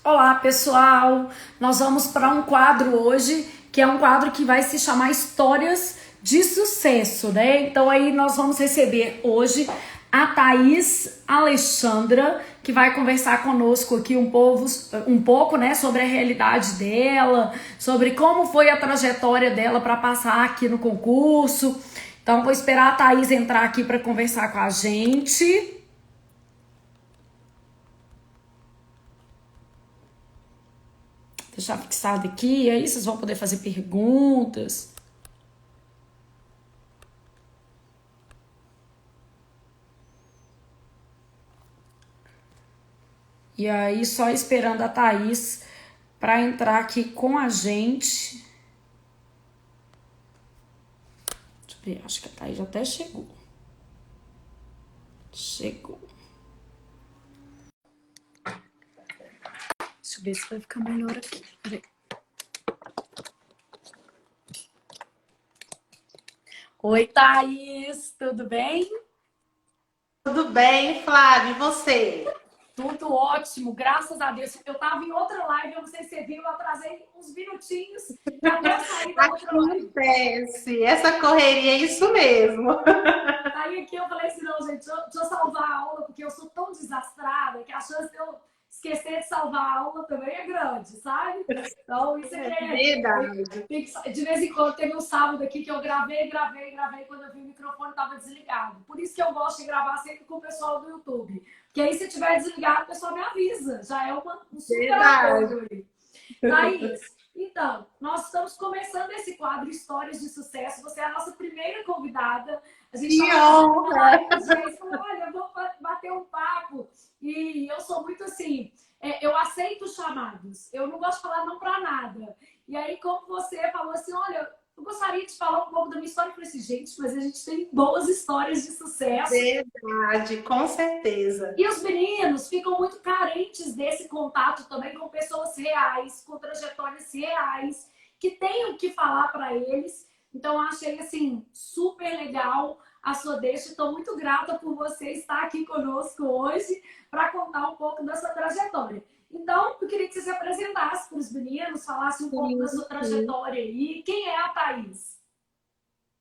Olá, pessoal! Nós vamos para um quadro hoje, que é um quadro que vai se chamar Histórias de Sucesso, né? Então aí nós vamos receber hoje a Thaís Alexandra, que vai conversar conosco aqui um pouco, né, sobre a realidade dela, sobre como foi a trajetória dela para passar aqui no concurso. Então vou esperar a Thaís entrar aqui para conversar com a gente. Deixar fixado aqui, aí vocês vão poder fazer perguntas. E aí, só esperando a Thaís para entrar aqui com a gente. Deixa eu ver, acho que a Thaís já até chegou. Chegou. Deixa eu ver se vai ficar melhor aqui. Peraí. Oi, Thaís, tudo bem? Tudo bem, Flávio, e você? Tudo ótimo, graças a Deus. Eu tava em outra live, eu não sei se você viu, eu atrasei uns minutinhos até sair da outra live. Acontece, essa correria é isso mesmo. Aí aqui eu falei assim, não, gente, deixa eu salvar a aula, porque eu sou tão desastrada que a chance de eu esquecer de salvar a aula também é grande, sabe? Então, isso aqui Verdade. de vez em quando teve um sábado aqui que eu gravei, quando eu vi o microfone estava desligado. Por isso que eu gosto de gravar sempre com o pessoal do YouTube. Porque aí, se tiver desligado, o pessoal me avisa. Já é um super Verdade. apoio aí. Thaís, então, nós estamos começando esse quadro Histórias de Sucesso. Você é a nossa primeira convidada. A gente Que estava fazendo uma honra! live com os e falou, olha, vou bater um papo. E eu sou muito assim, eu aceito chamados. Eu não gosto de falar não para nada. E aí, como você falou assim, olha, eu gostaria de falar um pouco da minha história. Eu falei assim, gente, mas a gente tem boas histórias de sucesso. Verdade, com certeza. E os meninos ficam muito carentes desse contato também com pessoas reais, com trajetórias reais, que têm o que falar para eles. Então, eu achei assim super legal a sua deixa. Estou muito grata por você estar aqui conosco hoje para contar um pouco da sua trajetória. Então, eu queria que você se apresentasse para os meninos, falasse um pouco da Sim, sua sim. trajetória aí. Quem é a Thaís?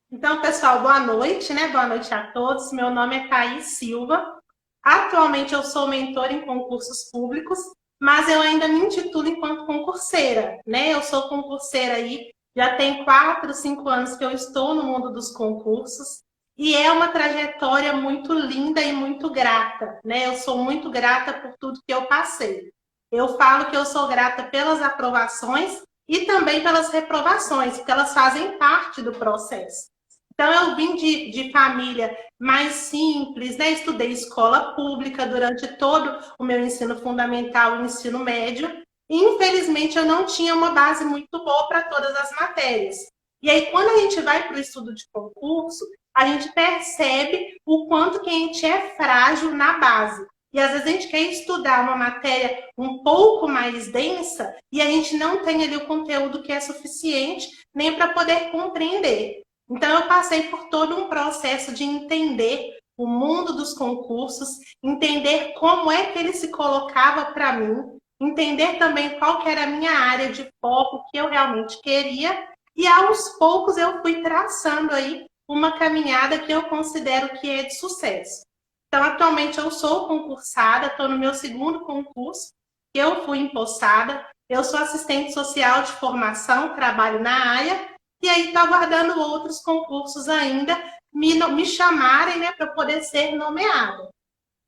Então, pessoal, boa noite, né? Boa noite a todos. Meu nome é Thaís Silva. Atualmente eu sou mentora em concursos públicos, mas eu ainda me intitulo enquanto concurseira, né? Eu sou concurseira aí, já tem 4, 5 anos que eu estou no mundo dos concursos e é uma trajetória muito linda e muito grata, né? Eu sou muito grata por tudo que eu passei. Eu falo que eu sou grata pelas aprovações e também pelas reprovações, porque elas fazem parte do processo. Então, eu vim de família mais simples, né? Estudei escola pública durante todo o meu ensino fundamental e ensino médio. E, infelizmente, eu não tinha uma base muito boa para todas as matérias. E aí, quando a gente vai para o estudo de concurso, a gente percebe o quanto que a gente é frágil na base. E às vezes a gente quer estudar uma matéria um pouco mais densa e a gente não tem ali o conteúdo que é suficiente nem para poder compreender. Então, eu passei por todo um processo de entender o mundo dos concursos, entender como é que ele se colocava para mim, entender também qual que era a minha área de foco, que eu realmente queria, e aos poucos eu fui traçando aí uma caminhada que eu considero que é de sucesso. Então, atualmente eu sou concursada, estou no meu segundo concurso, eu fui empossada, eu sou assistente social de formação, trabalho na área, e aí estou aguardando outros concursos ainda me chamarem, né, para poder ser nomeada.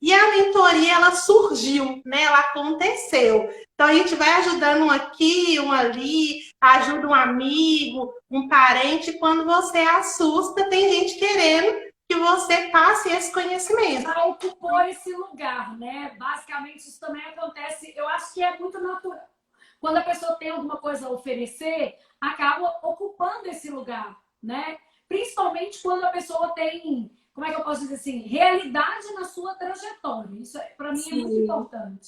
E a mentoria, ela surgiu, né, ela aconteceu. Então, a gente vai ajudando um aqui, um ali, ajuda um amigo, um parente. Quando você assusta, tem gente querendo que você passe esse conhecimento. Já ocupou esse lugar, né? Basicamente, isso também acontece, eu acho que é muito natural. Quando a pessoa tem alguma coisa a oferecer, acaba ocupando esse lugar, né? Principalmente quando a pessoa tem, como é que eu posso dizer assim, realidade na sua trajetória. Isso, para mim, é muito Sim. importante.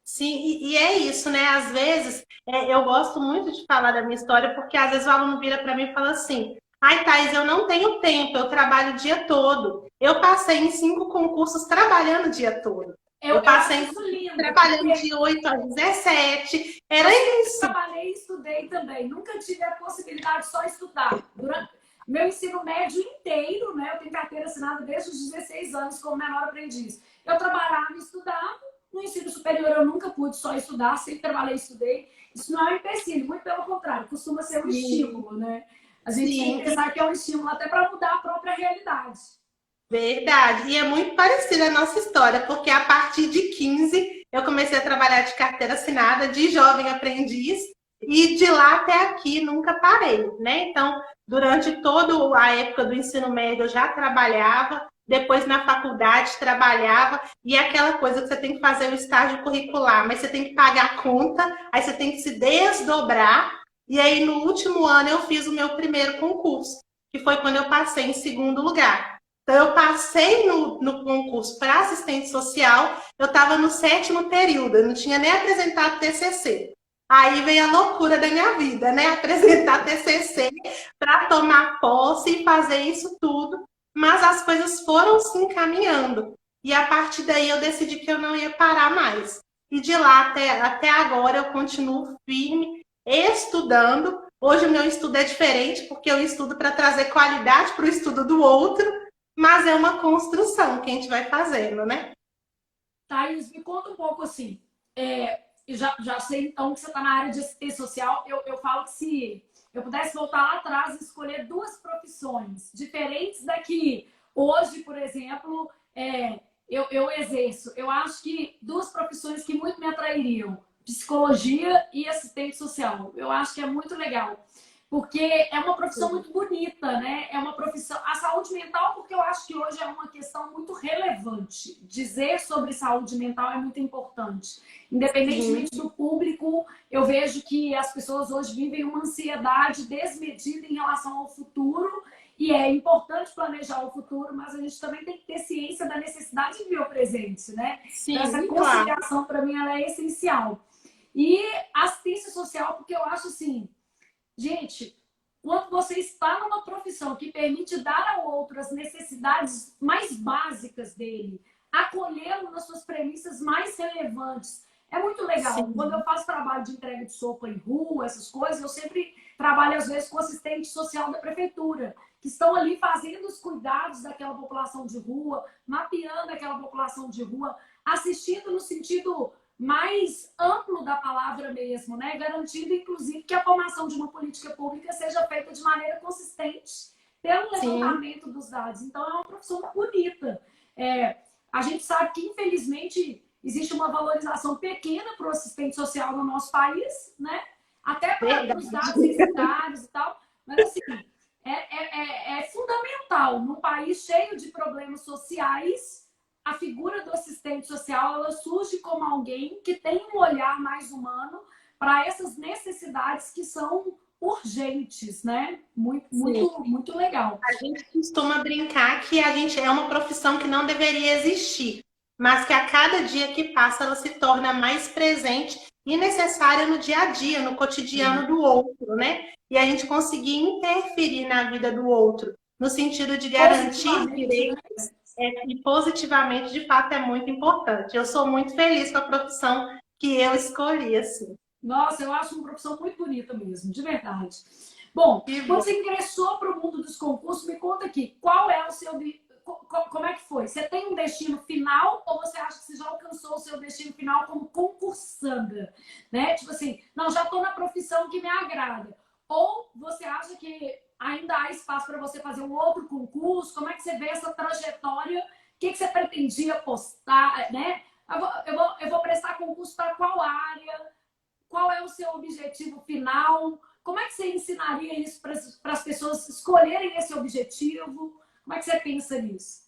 Sim, e é isso, né? Às vezes, eu gosto muito de falar da minha história, porque às vezes o aluno vira para mim e fala assim: ai, Thais, eu não tenho tempo, eu trabalho o dia todo. Eu passei em 5 concursos trabalhando o dia todo. Eu acho passei isso lindo, trabalhando porque de 8 às 17, era eu isso. trabalhei e estudei também. Nunca tive a possibilidade de só estudar. Durante meu ensino médio inteiro, né? Eu tenho carteira assinada desde os 16 anos como menor aprendiz. Eu trabalhava e estudava. No ensino superior eu nunca pude só estudar, sempre trabalhei e estudei. Isso não é um empecilho, muito pelo contrário, costuma ser um estímulo, né? A gente tem que Sim, pensar que é um estímulo até para mudar a própria realidade. verdade. E é muito parecida a nossa história, porque a partir de 15 eu comecei a trabalhar de carteira assinada, de jovem aprendiz, e de lá até aqui nunca parei, né? Então, durante toda a época do ensino médio eu já trabalhava, depois na faculdade trabalhava, e é aquela coisa que você tem que fazer o estágio curricular, mas você tem que pagar a conta, aí você tem que se desdobrar, e aí no último ano eu fiz o meu primeiro concurso, que foi quando eu passei em segundo lugar. Então, eu passei no concurso para assistente social, eu estava no 7º período, eu não tinha nem apresentado TCC. Aí veio a loucura da minha vida, né? Apresentar TCC para tomar posse e fazer isso tudo. Mas as coisas foram se encaminhando. E a partir daí eu decidi que eu não ia parar mais. E de lá até agora eu continuo firme, estudando. Hoje o meu estudo é diferente, porque eu estudo para trazer qualidade para o estudo do outro, mas é uma construção que a gente vai fazendo, né? Thaís, me conta um pouco assim. Já sei então que você está na área de assistência social. Eu falo que se eu pudesse voltar lá atrás e escolher duas profissões diferentes da que hoje, por exemplo, eu exerço, eu acho que duas profissões que muito me atrairiam: psicologia e assistente social. Eu acho que é muito legal. Porque é uma profissão muito bonita, né? É uma profissão. A saúde mental, porque eu acho que hoje é uma questão muito relevante. Dizer sobre saúde mental é muito importante. Sim, Independentemente do público, eu vejo que as pessoas hoje vivem uma ansiedade desmedida em relação ao futuro. E é importante planejar o futuro, mas a gente também tem que ter ciência da necessidade de viver o presente, né? Então, essa sim, claro. conciliação, para mim, ela é essencial. E assistência social, porque eu acho assim. Gente, quando você está numa profissão que permite dar ao outro as necessidades mais básicas dele, acolhê-lo nas suas premissas mais relevantes, é muito legal. Quando eu Sim, faço trabalho de entrega de sopa em rua, essas coisas, eu sempre trabalho, às vezes, com assistente social da prefeitura, que estão ali fazendo os cuidados daquela população de rua, mapeando aquela população de rua, assistindo no sentido mais amplo da palavra mesmo, né? Garantindo, inclusive, que a formação de uma política pública seja feita de maneira consistente pelo sim, levantamento dos dados. Então, é uma profissão bonita. A gente sabe que, infelizmente, existe uma valorização pequena para o assistente social no nosso país, né? Até para verdade. os dados censitários e tal. Mas, assim, é fundamental num país cheio de problemas sociais. A figura do assistente social, ela surge como alguém que tem um olhar mais humano para essas necessidades que são urgentes, né? Muito, Sim. muito, muito legal. A gente costuma brincar que a gente é uma profissão que não deveria existir, mas que a cada dia que passa ela se torna mais presente e necessária no dia a dia, no cotidiano do outro, né? E a gente conseguir interferir na vida do outro, no sentido de garantir Positivamente, né? direitos, e positivamente, de fato, é muito importante. Eu sou muito feliz com a profissão que eu escolhi, assim. Nossa, eu acho uma profissão muito bonita mesmo, de verdade. Bom, Que quando bom. você ingressou para o mundo dos concursos, me conta aqui, qual é o seu. Como é que foi? Você tem um destino final ou você acha que você já alcançou o seu destino final como concursanda? Né? Tipo assim, não, já estou na profissão que me agrada. Ou você acha que ainda há espaço para você fazer um outro concurso? Como é que você vê essa trajetória? O que você pretendia postar, né? Eu vou prestar concurso para qual área? Qual é o seu objetivo final? Como é que você ensinaria isso para as pessoas escolherem esse objetivo? Como é que você pensa nisso?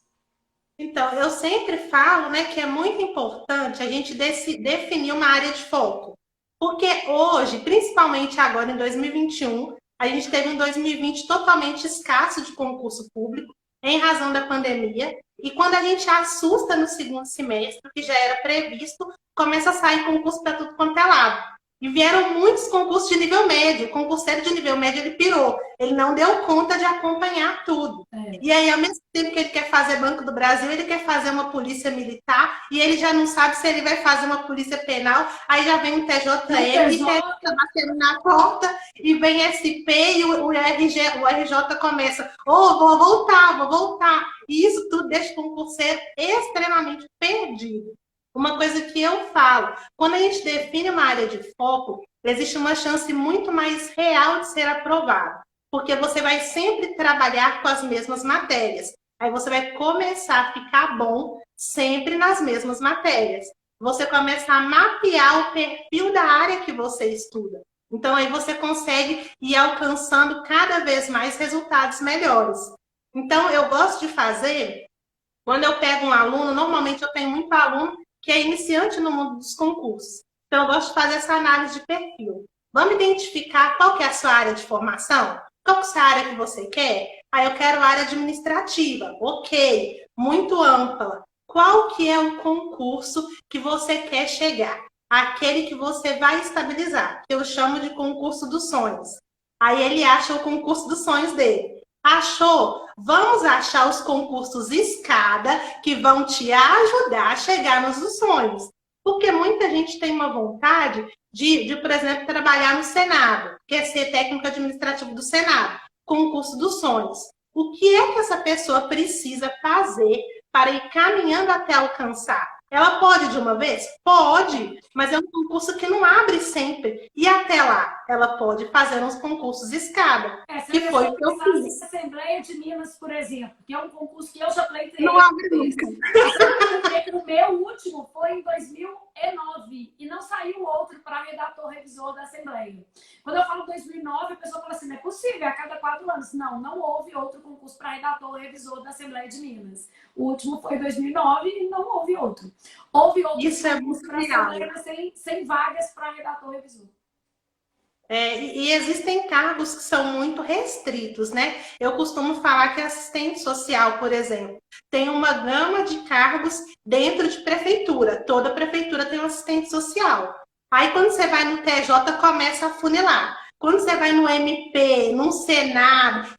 Então, eu sempre falo, né, que é muito importante a gente definir uma área de foco. Porque hoje, principalmente agora em 2021, a gente teve um 2020 totalmente escasso de concurso público em razão da pandemia. E quando a gente assusta no segundo semestre, que já era previsto, começa a sair concurso para tudo quanto é lado. E vieram muitos concursos de nível médio. O concurseiro de nível médio, ele pirou. Ele não deu conta de acompanhar tudo. E aí, ao mesmo tempo que ele quer fazer Banco do Brasil, ele quer fazer uma polícia militar, e ele já não sabe se ele vai fazer uma polícia penal. Aí já vem o TJM, e tá batendo na porta, e vem SP, e o RJ começa, vou voltar. E isso tudo deixa o concurseiro extremamente perdido. Uma coisa que eu falo, quando a gente define uma área de foco, existe uma chance muito mais real de ser aprovado, porque você vai sempre trabalhar com as mesmas matérias. Aí você vai começar a ficar bom sempre nas mesmas matérias. Você começa a mapear o perfil da área que você estuda. Então aí você consegue ir alcançando cada vez mais resultados melhores. Então eu gosto de fazer, quando eu pego um aluno, normalmente eu tenho muito aluno que é iniciante no mundo dos concursos. Então, eu gosto de fazer essa análise de perfil. Vamos identificar qual que é a sua área de formação? Qual que é a sua área que você quer? Ah, eu quero área administrativa. Ok, muito ampla. Qual que é o concurso que você quer chegar? Aquele que você vai estabilizar, que eu chamo de concurso dos sonhos. Aí ele acha o concurso dos sonhos dele. Achou? Vamos achar os concursos escada que vão te ajudar a chegar nos sonhos. Porque muita gente tem uma vontade de, por exemplo, trabalhar no Senado, quer ser técnico administrativo do Senado, concurso dos sonhos. O que é que essa pessoa precisa fazer para ir caminhando até alcançar? Ela pode de uma vez? Pode, mas é um concurso que não abre sempre. E até lá, ela pode fazer uns concursos escada, que foi o que eu fiz. Assembleia de Minas, por exemplo, que é um concurso que eu já pleitei. Não abre nunca. O meu último foi em 2009 e não saiu outro para redator revisor da Assembleia. Quando eu falo 2009, a pessoa fala assim, não é possível, é a cada 4 anos. Não, não houve outro concurso para redator revisor da Assembleia de Minas. O último foi em 2009 e não houve outro. Houve outro concurso para Assembleia, mas sem vagas para redator revisor. E existem cargos que são muito restritos, né? Eu costumo falar que assistente social, por exemplo, tem uma gama de cargos dentro de prefeitura. Toda prefeitura tem um assistente social. Aí, quando você vai no TJ, começa a funilar. Quando você vai no MP, no Senado,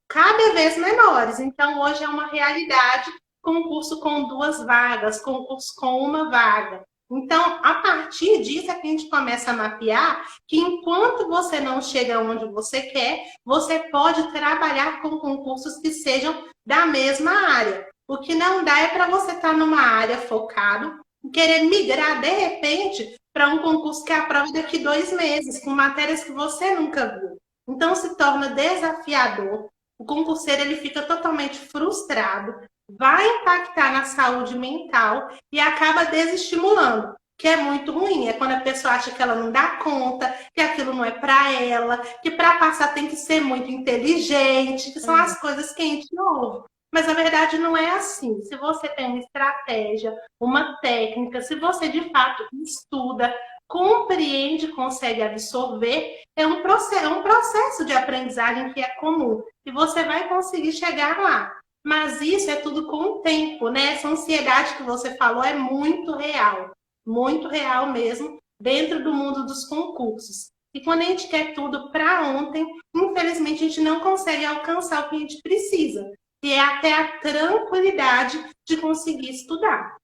cada vez menores. Então, hoje é uma realidade concurso com 2 vagas, concurso com 1 vaga. Então, a partir disso é que a gente começa a mapear que enquanto você não chega onde você quer, você pode trabalhar com concursos que sejam da mesma área. O que não dá é para você estar numa área focado e querer migrar, de repente, para um concurso que aprova daqui 2 meses, com matérias que você nunca viu. Então, se torna desafiador. O concurseiro ele fica totalmente frustrado, vai impactar na saúde mental e acaba desestimulando, que é muito ruim. É quando a pessoa acha que ela não dá conta, que aquilo não é para ela, que para passar tem que ser muito inteligente, que são as coisas que a gente ouve. Mas a verdade não é assim. Se você tem uma estratégia, uma técnica, se você de fato estuda, compreende, consegue absorver, é um processo de aprendizagem que é comum. E você vai conseguir chegar lá. Mas isso é tudo com o tempo, né? Essa ansiedade que você falou é muito real mesmo, dentro do mundo dos concursos. E quando a gente quer tudo para ontem, infelizmente a gente não consegue alcançar o que a gente precisa, que é até a tranquilidade de conseguir estudar.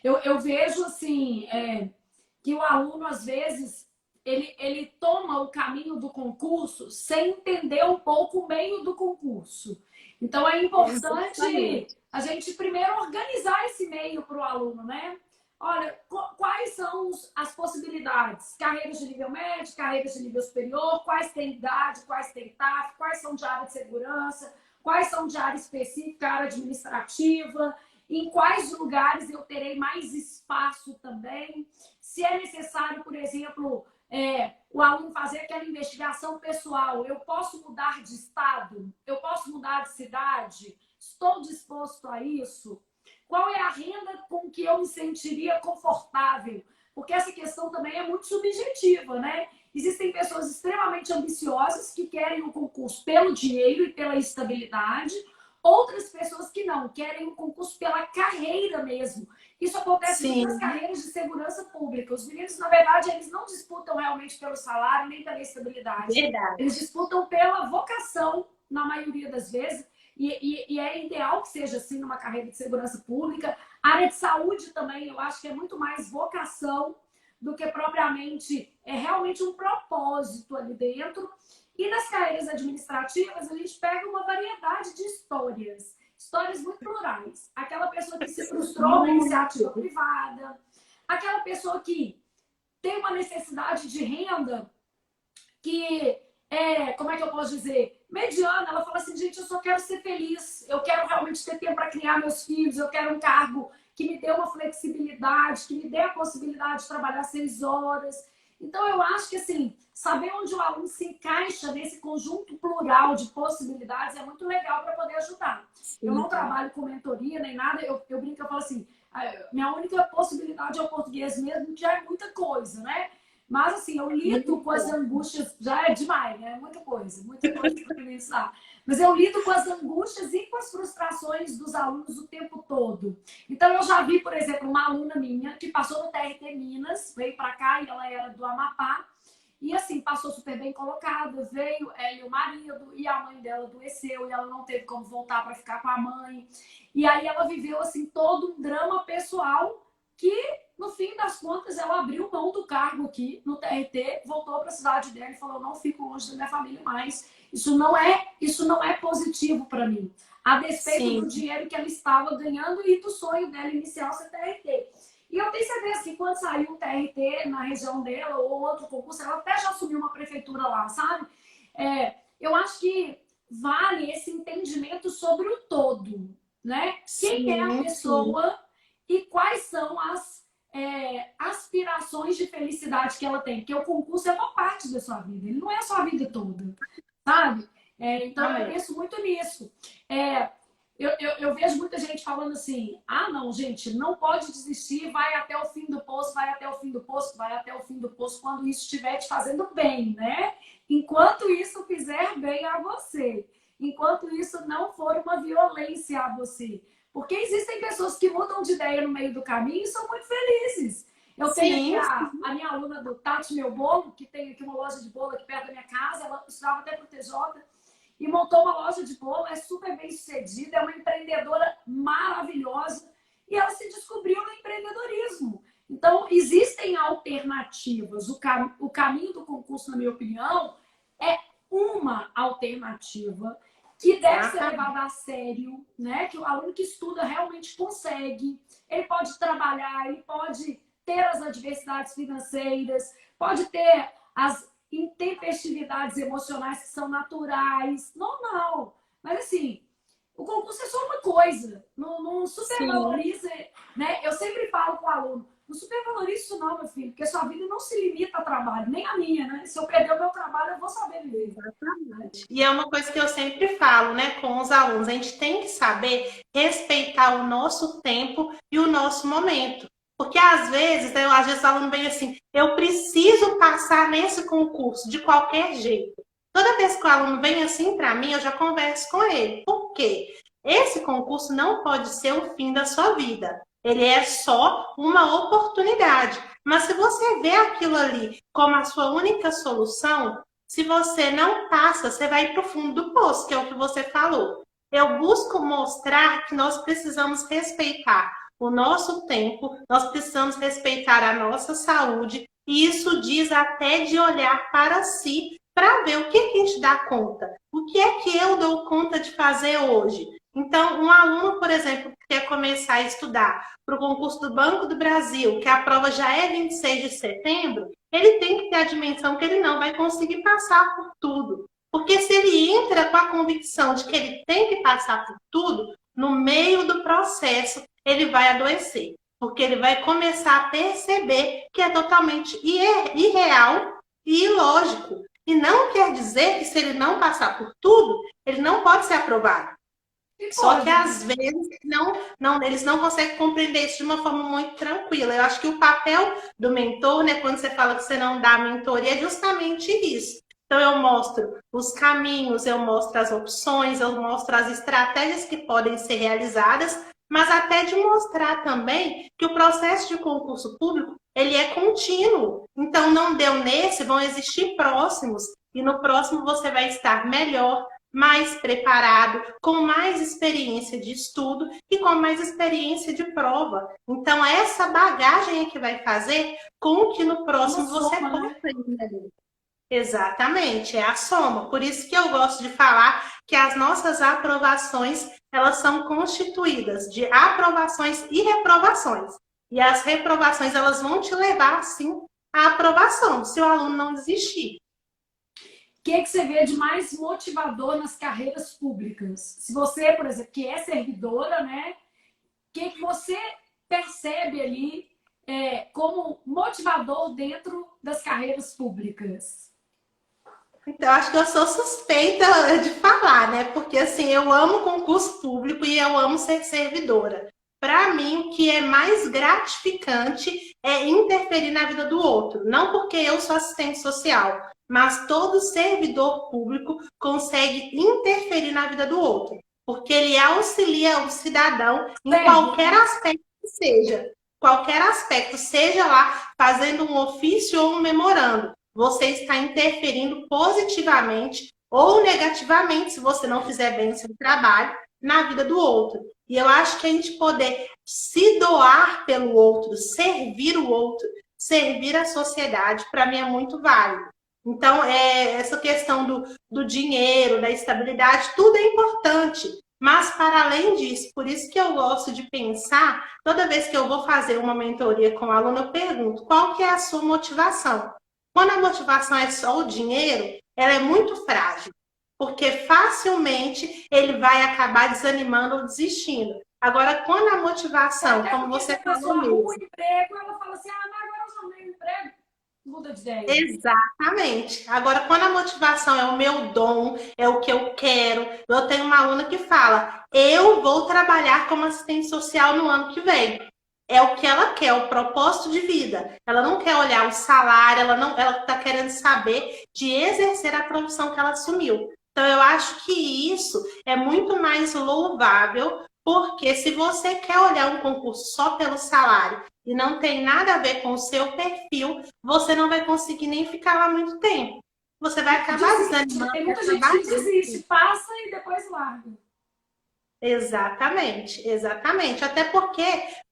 Eu vejo assim, que o aluno, às vezes, ele toma o caminho do concurso sem entender um pouco o meio do concurso. Então, é importante a gente primeiro organizar esse meio para o aluno, né? Olha, quais são as possibilidades? Carreiras de nível médio, carreiras de nível superior, quais têm idade, quais têm TAF, quais são de área de segurança, quais são de área específica, área administrativa, em quais lugares eu terei mais espaço também. Se é necessário, por exemplo, o aluno fazer aquela investigação pessoal, eu posso mudar de estado? Eu posso mudar de cidade? Estou disposto a isso? Qual é a renda com que eu me sentiria confortável? Porque essa questão também é muito subjetiva, né? Existem pessoas extremamente ambiciosas que querem o concurso pelo dinheiro e pela estabilidade, outras pessoas que não, querem o concurso pela carreira mesmo, Isso acontece muito nas Sim, carreiras de segurança pública. Os meninos, na verdade, eles não disputam realmente pelo salário nem pela estabilidade. verdade. Eles disputam pela vocação, na maioria das vezes, e é ideal que seja assim numa carreira de segurança pública. A área de saúde também, eu acho que é muito mais vocação do que propriamente é realmente um propósito ali dentro. E nas carreiras administrativas, a gente pega uma variedade de histórias. Histórias muito plurais. Aquela pessoa que se frustrou na iniciativa privada, aquela pessoa que tem uma necessidade de renda que é, como é que eu posso dizer, mediana. Ela fala assim, gente, eu só quero ser feliz, eu quero realmente ter tempo para criar meus filhos, eu quero um cargo que me dê uma flexibilidade, que me dê a possibilidade de trabalhar 6 horas. Então, eu acho que, assim, saber onde o aluno se encaixa nesse conjunto plural de possibilidades é muito legal para poder ajudar. Eu não trabalho com mentoria nem nada, eu brinco, eu falo assim, minha única possibilidade é o português mesmo, que já é muita coisa, né? Mas, assim, eu lido com as angústias, já é demais, né? Muita coisa para pensar. Mas eu lido com as angústias e com as frustrações dos alunos o tempo todo. Então, eu já vi, por exemplo, uma aluna minha que passou no TRT Minas, veio para cá e ela era do Amapá, e assim, passou super bem colocada, veio ela e o marido, e a mãe dela adoeceu, e ela não teve como voltar para ficar com a mãe. E aí ela viveu, assim, todo um drama pessoal que, no fim das contas, ela abriu mão do cargo aqui no TRT, voltou para a cidade dela e falou, não fico longe da minha família mais. Isso não é positivo para mim. A despeito Sim. do dinheiro que ela estava ganhando e do sonho dela inicial ser TRT. E eu tenho certeza que quando saiu um TRT na região dela ou outro concurso, ela até já assumiu uma prefeitura lá, sabe? Eu acho que vale esse entendimento sobre o todo, né? Quem é a pessoa e quais são as aspirações de felicidade que ela tem. Porque o concurso é uma parte da sua vida, ele não é a sua vida toda, sabe? Então eu penso muito nisso. Eu vejo muita gente falando assim, não, gente, não pode desistir, vai até o fim do poço, vai até o fim do poço, vai até o fim do poço, quando isso estiver te fazendo bem, né? Enquanto isso fizer bem a você, enquanto isso não for uma violência a você. Porque existem pessoas que mudam de ideia no meio do caminho e são muito felizes. Eu tenho aqui a minha aluna do Tati Meu Bolo, que tem aqui uma loja de bolo aqui perto da minha casa, ela estudava até para o TJ, e montou uma loja de bolo, é super bem sucedida, é uma empreendedora maravilhosa, e ela se descobriu no empreendedorismo. Então, existem alternativas. O caminho do concurso, na minha opinião, é uma alternativa que deve ser levada a sério, né? Que o aluno que estuda realmente consegue. Ele pode trabalhar, ele pode ter as adversidades financeiras, pode ter as intempestividades emocionais que são naturais, normal. Mas assim, o concurso é só uma coisa, não supervaloriza, né? Eu sempre falo com o aluno, não supervalorize isso não, meu filho, porque sua vida não se limita a trabalho, nem a minha, né? Se eu perder o meu trabalho, eu vou saber viver. Exatamente. E é uma coisa que eu sempre falo, né, com os alunos, a gente tem que saber respeitar o nosso tempo e o nosso momento. Porque às vezes o aluno vem assim, eu preciso passar nesse concurso de qualquer jeito. Toda vez que o aluno vem assim para mim, eu já converso com ele. Por quê? Esse concurso não pode ser o fim da sua vida. Ele é só uma oportunidade. Mas se você vê aquilo ali como a sua única solução, se você não passa, você vai para o fundo do poço, que é o que você falou. Eu busco mostrar que nós precisamos respeitar o nosso tempo, nós precisamos respeitar a nossa saúde, e isso diz até de olhar para si, para ver o que a gente dá conta. O que é que eu dou conta de fazer hoje? Então, um aluno, por exemplo, que quer começar a estudar para o concurso do Banco do Brasil, que a prova já é 26 de setembro, ele tem que ter a dimensão que ele não vai conseguir passar por tudo. Porque se ele entra com a convicção de que ele tem que passar por tudo, no meio do processo, ele vai adoecer. Porque ele vai começar a perceber que é totalmente irreal e ilógico. E não quer dizer que se ele não passar por tudo, ele não pode ser aprovado. Só que às vezes eles não conseguem compreender isso de uma forma muito tranquila. Eu acho que o papel do mentor, né, quando você fala que você não dá mentoria, é justamente isso. Então eu mostro os caminhos, eu mostro as opções, eu mostro as estratégias que podem ser realizadas, mas até de mostrar também que o processo de concurso público ele é contínuo. Então, não deu nesse, vão existir próximos, e no próximo você vai estar melhor, mais preparado, com mais experiência de estudo e com mais experiência de prova. Então, essa bagagem é que vai fazer com que no próximo você possa ir. Exatamente, é a soma. Por isso que eu gosto de falar que as nossas aprovações, elas são constituídas de aprovações e reprovações. E as reprovações, elas vão te levar, sim, à aprovação, se o aluno não desistir. O que você vê de mais motivador nas carreiras públicas? Se você, por exemplo, que é servidora, né? O que você percebe ali como motivador dentro das carreiras públicas? Então, acho que eu sou suspeita de falar, né? Porque, assim, eu amo concurso público e eu amo ser servidora. Para mim, o que é mais gratificante é interferir na vida do outro. Não porque eu sou assistente social, mas todo servidor público consegue interferir na vida do outro. Porque ele auxilia o cidadão em qualquer aspecto que seja. Qualquer aspecto, seja lá fazendo um ofício ou um memorando. Você está interferindo positivamente ou negativamente, se você não fizer bem o seu trabalho, na vida do outro. E eu acho que a gente poder se doar pelo outro, servir o outro, servir a sociedade, para mim é muito válido. Então, essa questão do dinheiro, da estabilidade, tudo é importante. Mas, para além disso, por isso que eu gosto de pensar, toda vez que eu vou fazer uma mentoria com o aluno, eu pergunto, qual que é a sua motivação? Quando a motivação é só o dinheiro, ela é muito frágil, porque facilmente ele vai acabar desanimando ou desistindo. Agora, quando a motivação, como você falou mesmo... O emprego, ela fala assim, mas agora eu já tenho emprego, muda de ideia. Exatamente. Agora, quando a motivação é o meu dom, é o que eu quero, eu tenho uma aluna que fala, eu vou trabalhar como assistente social no ano que vem. É o que ela quer, o propósito de vida. Ela não quer olhar o salário, ela está querendo saber de exercer a profissão que ela assumiu. Então, eu acho que isso é muito mais louvável, porque se você quer olhar um concurso só pelo salário e não tem nada a ver com o seu perfil, você não vai conseguir nem ficar lá muito tempo. Você vai acabar desanimando. Tem muita gente que desiste, passa e depois larga. Exatamente, exatamente. Até porque,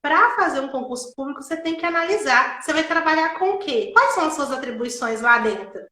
para fazer um concurso público, você tem que analisar. Você vai trabalhar com o quê? Quais são as suas atribuições lá dentro?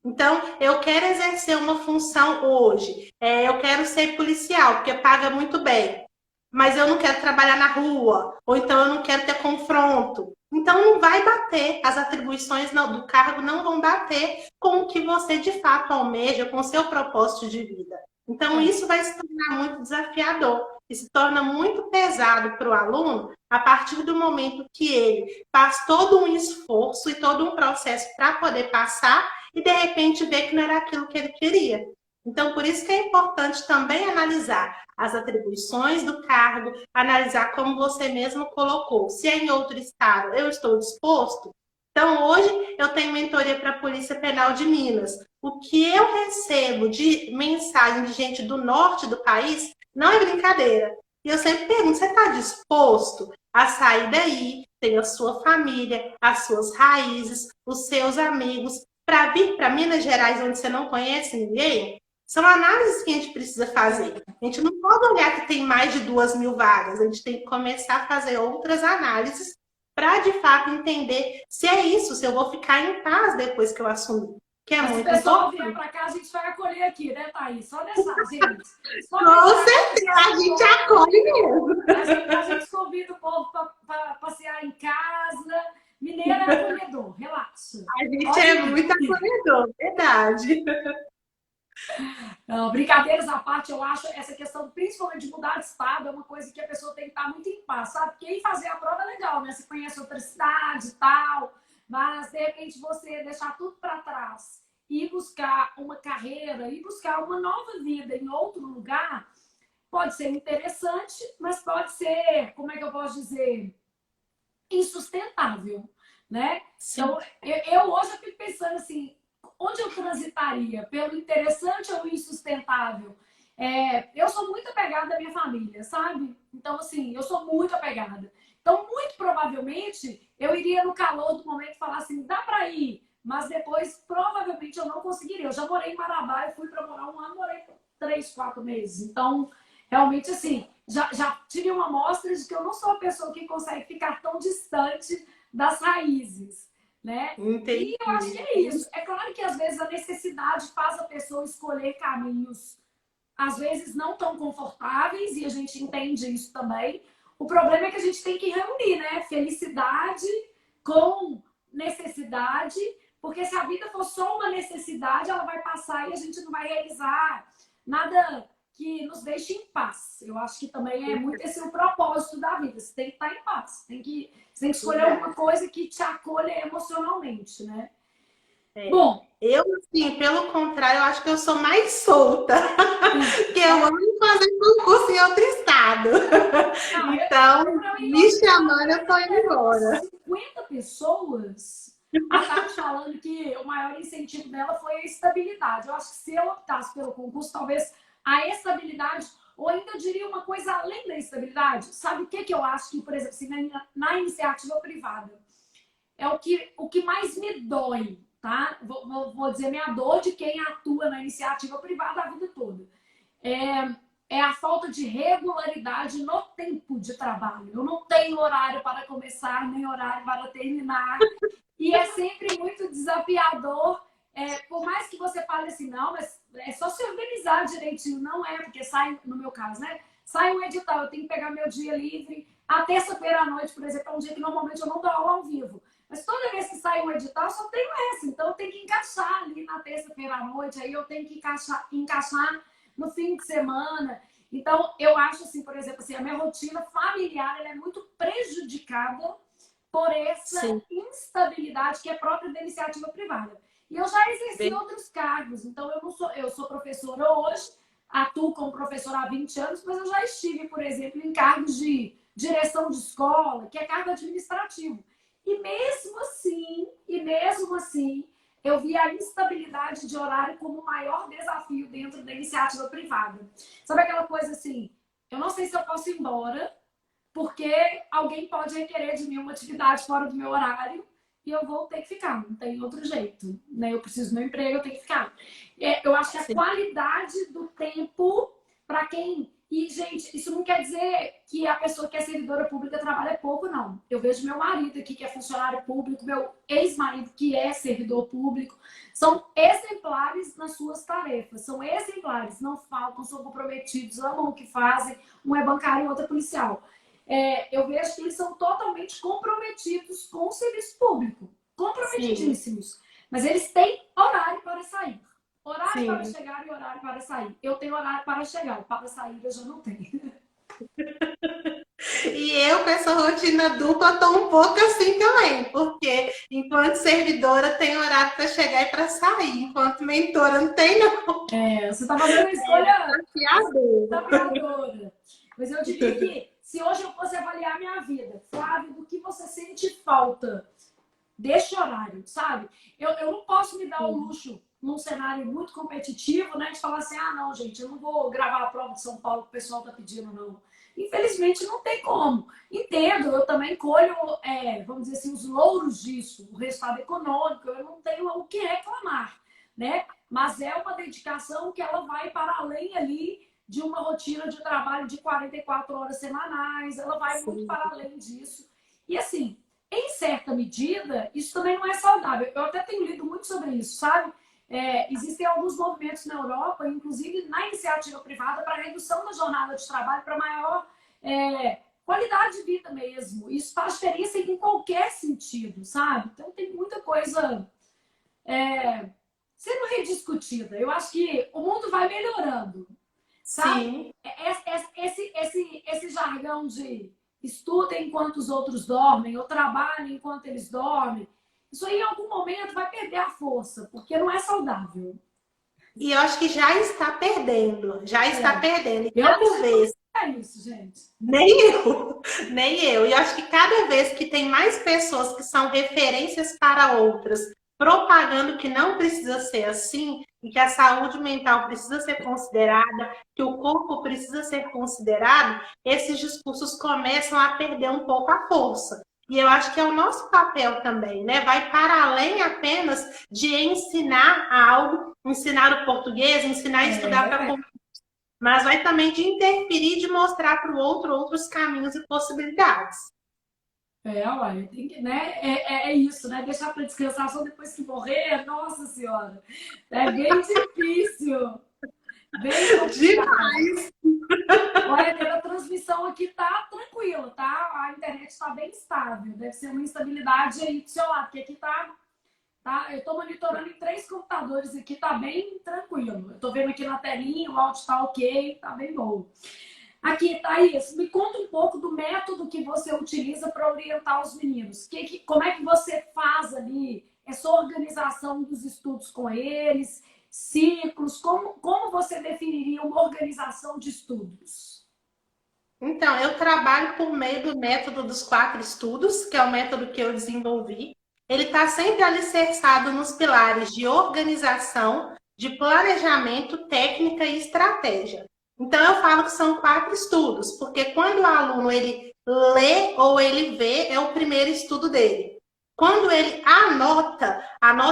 Então, eu quero exercer uma função hoje. Eu quero ser policial, porque paga muito bem. Mas eu não quero trabalhar na rua. Ou então eu não quero ter confronto. Então, não vai bater. As atribuições do cargo não vão bater com o que você, de fato, almeja, com o seu propósito de vida. Então, isso vai se tornar muito desafiador e se torna muito pesado para o aluno a partir do momento que ele faz todo um esforço e todo um processo para poder passar e, de repente, vê que não era aquilo que ele queria. Então, por isso que é importante também analisar as atribuições do cargo, analisar como você mesmo colocou. Se é em outro estado, eu estou disposto? Então, hoje eu tenho mentoria para a Polícia Penal de Minas. O que eu recebo de mensagem de gente do norte do país não é brincadeira. E eu sempre pergunto, você está disposto a sair daí, ter a sua família, as suas raízes, os seus amigos, para vir para Minas Gerais, onde você não conhece ninguém? São análises que a gente precisa fazer. A gente não pode olhar que tem mais de 2.000 vagas. A gente tem que começar a fazer outras análises para, de fato, entender se é isso, se eu vou ficar em paz depois que eu assumir. Que é muito importante. Se o pessoal vier para cá, a gente vai acolher aqui, né, Thaís? Só deixar, gente. Com certeza, a gente acolhe mesmo. A gente convida o povo para passear em casa. Mineiro é acolhedor, relaxa. A gente é muito acolhedor, verdade. Não, brincadeiras à parte, eu acho essa questão, principalmente de mudar de estado, é uma coisa que a pessoa tem que estar muito em paz, sabe? Porque ir fazer a prova é legal, né? Você conhece outra cidade e tal, mas de repente você deixar tudo para trás e buscar uma carreira, e buscar uma nova vida em outro lugar, pode ser interessante, mas pode ser, como é que eu posso dizer, insustentável, né? Então, eu hoje eu fico pensando assim, onde eu transitaria? Pelo interessante ou insustentável? Eu sou muito apegada à minha família, sabe? Então, assim, eu sou muito apegada. Então, muito provavelmente, eu iria no calor do momento falar assim, dá pra ir, mas depois, provavelmente, eu não conseguiria. Eu já morei em Marabá, eu fui pra morar um ano, morei 3, 4 meses. Então, realmente, assim, já tive uma amostra de que eu não sou a pessoa que consegue ficar tão distante das raízes, né? E eu acho que Entendi. é isso. É claro que, às vezes, a necessidade faz a pessoa escolher caminhos às vezes não tão confortáveis, e a gente entende isso também. O problema é que a gente tem que reunir, né? Felicidade com necessidade, porque se a vida for só uma necessidade, ela vai passar e a gente não vai realizar nada que nos deixe em paz. Eu acho que também é muito esse o propósito da vida. Você tem que estar em paz. Você tem que escolher alguma coisa que te acolha emocionalmente, né? Bom, Eu, assim, pelo contrário, eu acho que eu sou mais solta, porque eu amo fazer concurso em outro estado. não, Então, pra mim, me chamando, eu tô indo embora. 50 pessoas. A Tati falando que o maior incentivo dela foi a estabilidade. Eu acho que se eu optasse pelo concurso, talvez a estabilidade, ou ainda eu diria uma coisa além da estabilidade. Sabe o que, que eu acho que, por exemplo, assim, na iniciativa privada, é o que mais me dói, tá? Vou dizer minha dor de quem atua na iniciativa privada a vida toda. É a falta de regularidade no tempo de trabalho. Eu não tenho horário para começar, nem horário para terminar. E é sempre muito desafiador. Por mais que você fale assim, não, mas é só se organizar direitinho. Não é, porque sai, no meu caso, né? Sai um edital, eu tenho que pegar meu dia livre. A terça-feira à noite, por exemplo, é um dia que normalmente eu não dou aula ao vivo. Mas toda vez que sai um edital, eu só tenho essa. Então eu tenho que encaixar ali na terça-feira à noite, aí eu tenho que encaixar no fim de semana. Então, eu acho assim, por exemplo, assim, a minha rotina familiar ela é muito prejudicada por essa Sim. instabilidade que é própria da iniciativa privada. E eu já exerci outros cargos, então eu sou professora hoje, atuo como professora há 20 anos, mas eu já estive, por exemplo, em cargos de direção de escola, que é cargo administrativo. E mesmo assim, eu vi a instabilidade de horário como o maior desafio dentro da iniciativa privada. Sabe aquela coisa assim, eu não sei se eu posso ir embora, porque alguém pode requerer de mim uma atividade fora do meu horário e eu vou ter que ficar, não tem outro jeito. Né? Eu preciso do meu emprego, eu tenho que ficar. Eu acho que a qualidade do tempo para quem... E, gente, isso não quer dizer que a pessoa que é servidora pública trabalha pouco, não. Eu vejo meu marido aqui, que é funcionário público, meu ex-marido, que é servidor público, são exemplares nas suas tarefas, são exemplares, não faltam, são comprometidos, amam o que fazem, um é bancário e outro é policial. Eu vejo que eles são totalmente comprometidos com o serviço público, comprometidíssimos. Sim. Mas eles têm horário para sair. Horário Sim. para chegar e horário para sair. Eu tenho horário para chegar, para sair eu já não tenho. E eu, com essa rotina dupla, estou um pouco assim também, porque enquanto servidora tem horário para chegar e para sair, enquanto mentora não tem, não. Você está fazendo uma escolha desafiadora. Mas eu diria que se hoje eu fosse avaliar minha vida, Flávia, do que você sente falta deste horário, sabe? Eu não posso me dar o luxo num cenário muito competitivo, né? De falar assim, não, gente, eu não vou gravar a prova de São Paulo que o pessoal tá pedindo, não. Infelizmente, não tem como. Entendo, eu também colho, vamos dizer assim, os louros disso, o resultado econômico, eu não tenho o que reclamar, né? Mas é uma dedicação que ela vai para além ali de uma rotina de trabalho de 44 horas semanais, ela vai Sim. muito para além disso. E assim, em certa medida, isso também não é saudável. Eu até tenho lido muito sobre isso, sabe? Existem alguns movimentos na Europa, inclusive na iniciativa privada, para redução da jornada de trabalho, para maior qualidade de vida mesmo. Isso faz diferença em qualquer sentido, sabe? Então tem muita coisa sendo rediscutida. Eu acho que o mundo vai melhorando, sabe? Sim. Esse jargão de estuda enquanto os outros dormem, ou trabalha enquanto eles dormem, isso aí em algum momento vai perder a força, porque não é saudável. E eu acho que já está perdendo. Já está perdendo. E cada vez. É isso, gente. Nem eu. E eu acho que cada vez que tem mais pessoas que são referências para outras, propagando que não precisa ser assim e que a saúde mental precisa ser considerada, que o corpo precisa ser considerado, esses discursos começam a perder um pouco a força. E eu acho que é o nosso papel também, né? Vai para além apenas de ensinar algo, ensinar o português, ensinar a estudar para, mas vai também de interferir, de mostrar para o outro outros caminhos e possibilidades. Olha, tem que, né? É isso, né? Deixar para descansar só depois que morrer, nossa senhora, é bem difícil, bem complicado. Demais! Olha, a transmissão aqui tá tranquila, tá? A internet está bem estável, deve ser uma instabilidade aí do seu lado, porque aqui tá, eu estou monitorando em 3 computadores aqui, tá bem tranquilo. Eu tô vendo aqui na telinha, o áudio tá ok, tá bem bom. Aqui, Thaís, me conta um pouco do método que você utiliza para orientar os meninos. Como é que você faz ali essa organização dos estudos com eles, ciclos? Como você definiria uma organização de estudos? Então, eu trabalho por meio do método dos 4 estudos, que é o método que eu desenvolvi. Ele está sempre alicerçado nos pilares de organização, de planejamento, técnica e estratégia. Então, eu falo que são 4 estudos, porque quando o aluno ele lê ou ele vê, é o primeiro estudo dele. Quando ele anota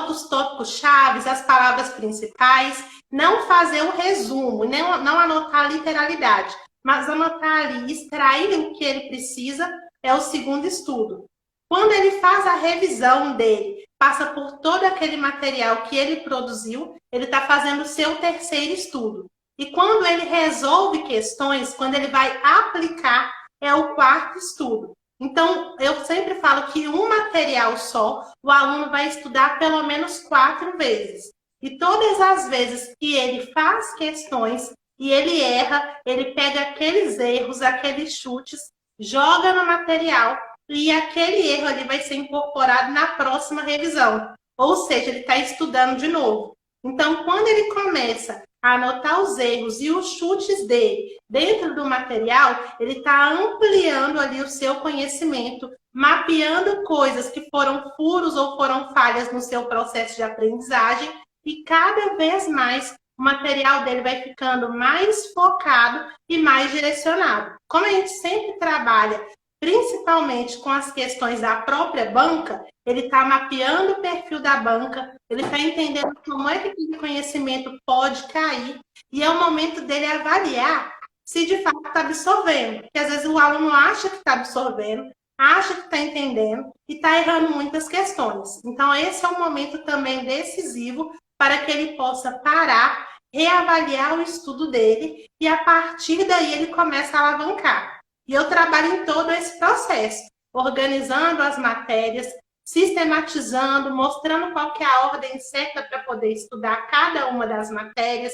os tópicos chaves, as palavras principais, não fazer o resumo, não anotar a literalidade, mas anotar ali, extrair o que ele precisa, é o segundo estudo. Quando ele faz a revisão dele, passa por todo aquele material que ele produziu, ele está fazendo o seu terceiro estudo. E quando ele resolve questões, quando ele vai aplicar, é o 4º estudo. Então, eu sempre falo que um material só, o aluno vai estudar pelo menos 4 vezes. E todas as vezes que ele faz questões e ele erra, ele pega aqueles erros, aqueles chutes, joga no material e aquele erro ali vai ser incorporado na próxima revisão. Ou seja, ele está estudando de novo. Então, quando ele começa a anotar os erros e os chutes dele dentro do material, ele está ampliando ali o seu conhecimento, mapeando coisas que foram furos ou foram falhas no seu processo de aprendizagem e cada vez mais o material dele vai ficando mais focado e mais direcionado. Como a gente sempre trabalha principalmente com as questões da própria banca, ele está mapeando o perfil da banca, ele está entendendo como é que aquele conhecimento pode cair, e é o momento dele avaliar se de fato está absorvendo. Porque às vezes o aluno acha que está absorvendo, acha que está entendendo e está errando muitas questões. Então, esse é um momento também decisivo para que ele possa parar, reavaliar o estudo dele e a partir daí ele começa a alavancar. E eu trabalho em todo esse processo, organizando as matérias, sistematizando, mostrando qual que é a ordem certa para poder estudar cada uma das matérias,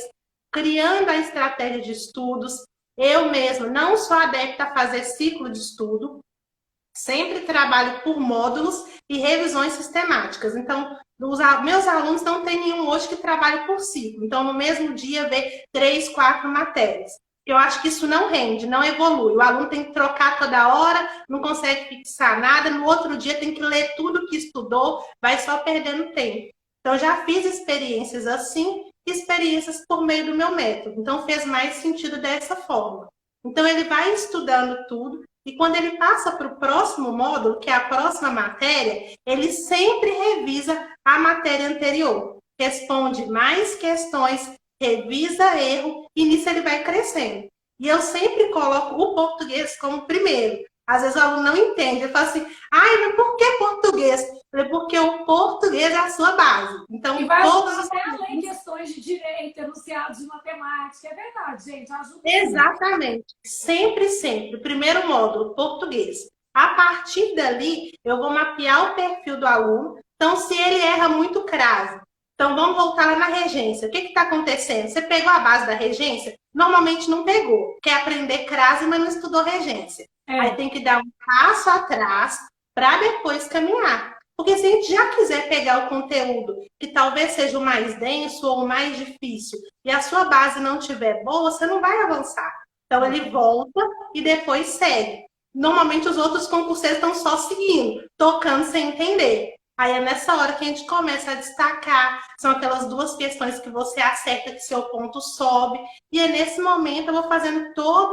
criando a estratégia de estudos. Eu mesma não sou adepta a fazer ciclo de estudo, sempre trabalho por módulos e revisões sistemáticas. Então, meus alunos não tem nenhum hoje que trabalhe por ciclo. Então, no mesmo dia, vê 3, 4 matérias. Eu acho que isso não rende, não evolui. O aluno tem que trocar toda hora, não consegue fixar nada, no outro dia tem que ler tudo que estudou, vai só perdendo tempo. Então, já fiz experiências assim, experiências por meio do meu método. Então, fez mais sentido dessa forma. Então, ele vai estudando tudo, e quando ele passa para o próximo módulo, que é a próxima matéria, ele sempre revisa a matéria anterior. Responde mais questões, revisa erro, e nisso ele vai crescendo. E eu sempre coloco o português como primeiro. Às vezes o aluno não entende, ele fala assim, mas por que português? Eu falei, porque o português é a sua base. Então, e vai todos até além questões de direito, enunciados de matemática. É verdade, gente, ajuda. Exatamente. Sempre, sempre. Primeiro módulo, português. A partir dali, eu vou mapear o perfil do aluno. Então, se ele erra muito crase, então, vamos voltar lá na regência. O que está acontecendo? Você pegou a base da regência? Normalmente não pegou. Quer aprender crase, mas não estudou regência. Aí tem que dar um passo atrás para depois caminhar. Porque se a gente já quiser pegar o conteúdo que talvez seja o mais denso ou o mais difícil e a sua base não estiver boa, você não vai avançar. Então, ele volta e depois segue. Normalmente, os outros concurseiros estão só seguindo, tocando sem entender. Aí é nessa hora que a gente começa a destacar, são aquelas duas questões que você acerta que seu ponto sobe, e é nesse momento eu vou fazendo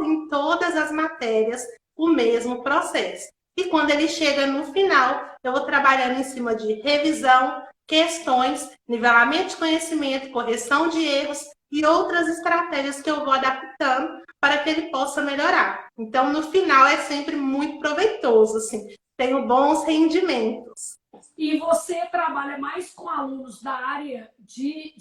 em todas as matérias o mesmo processo. E quando ele chega no final, eu vou trabalhando em cima de revisão, questões, nivelamento de conhecimento, correção de erros e outras estratégias que eu vou adaptando para que ele possa melhorar. Então, no final, é sempre muito proveitoso, assim, tenho bons rendimentos. E você trabalha mais com alunos da área de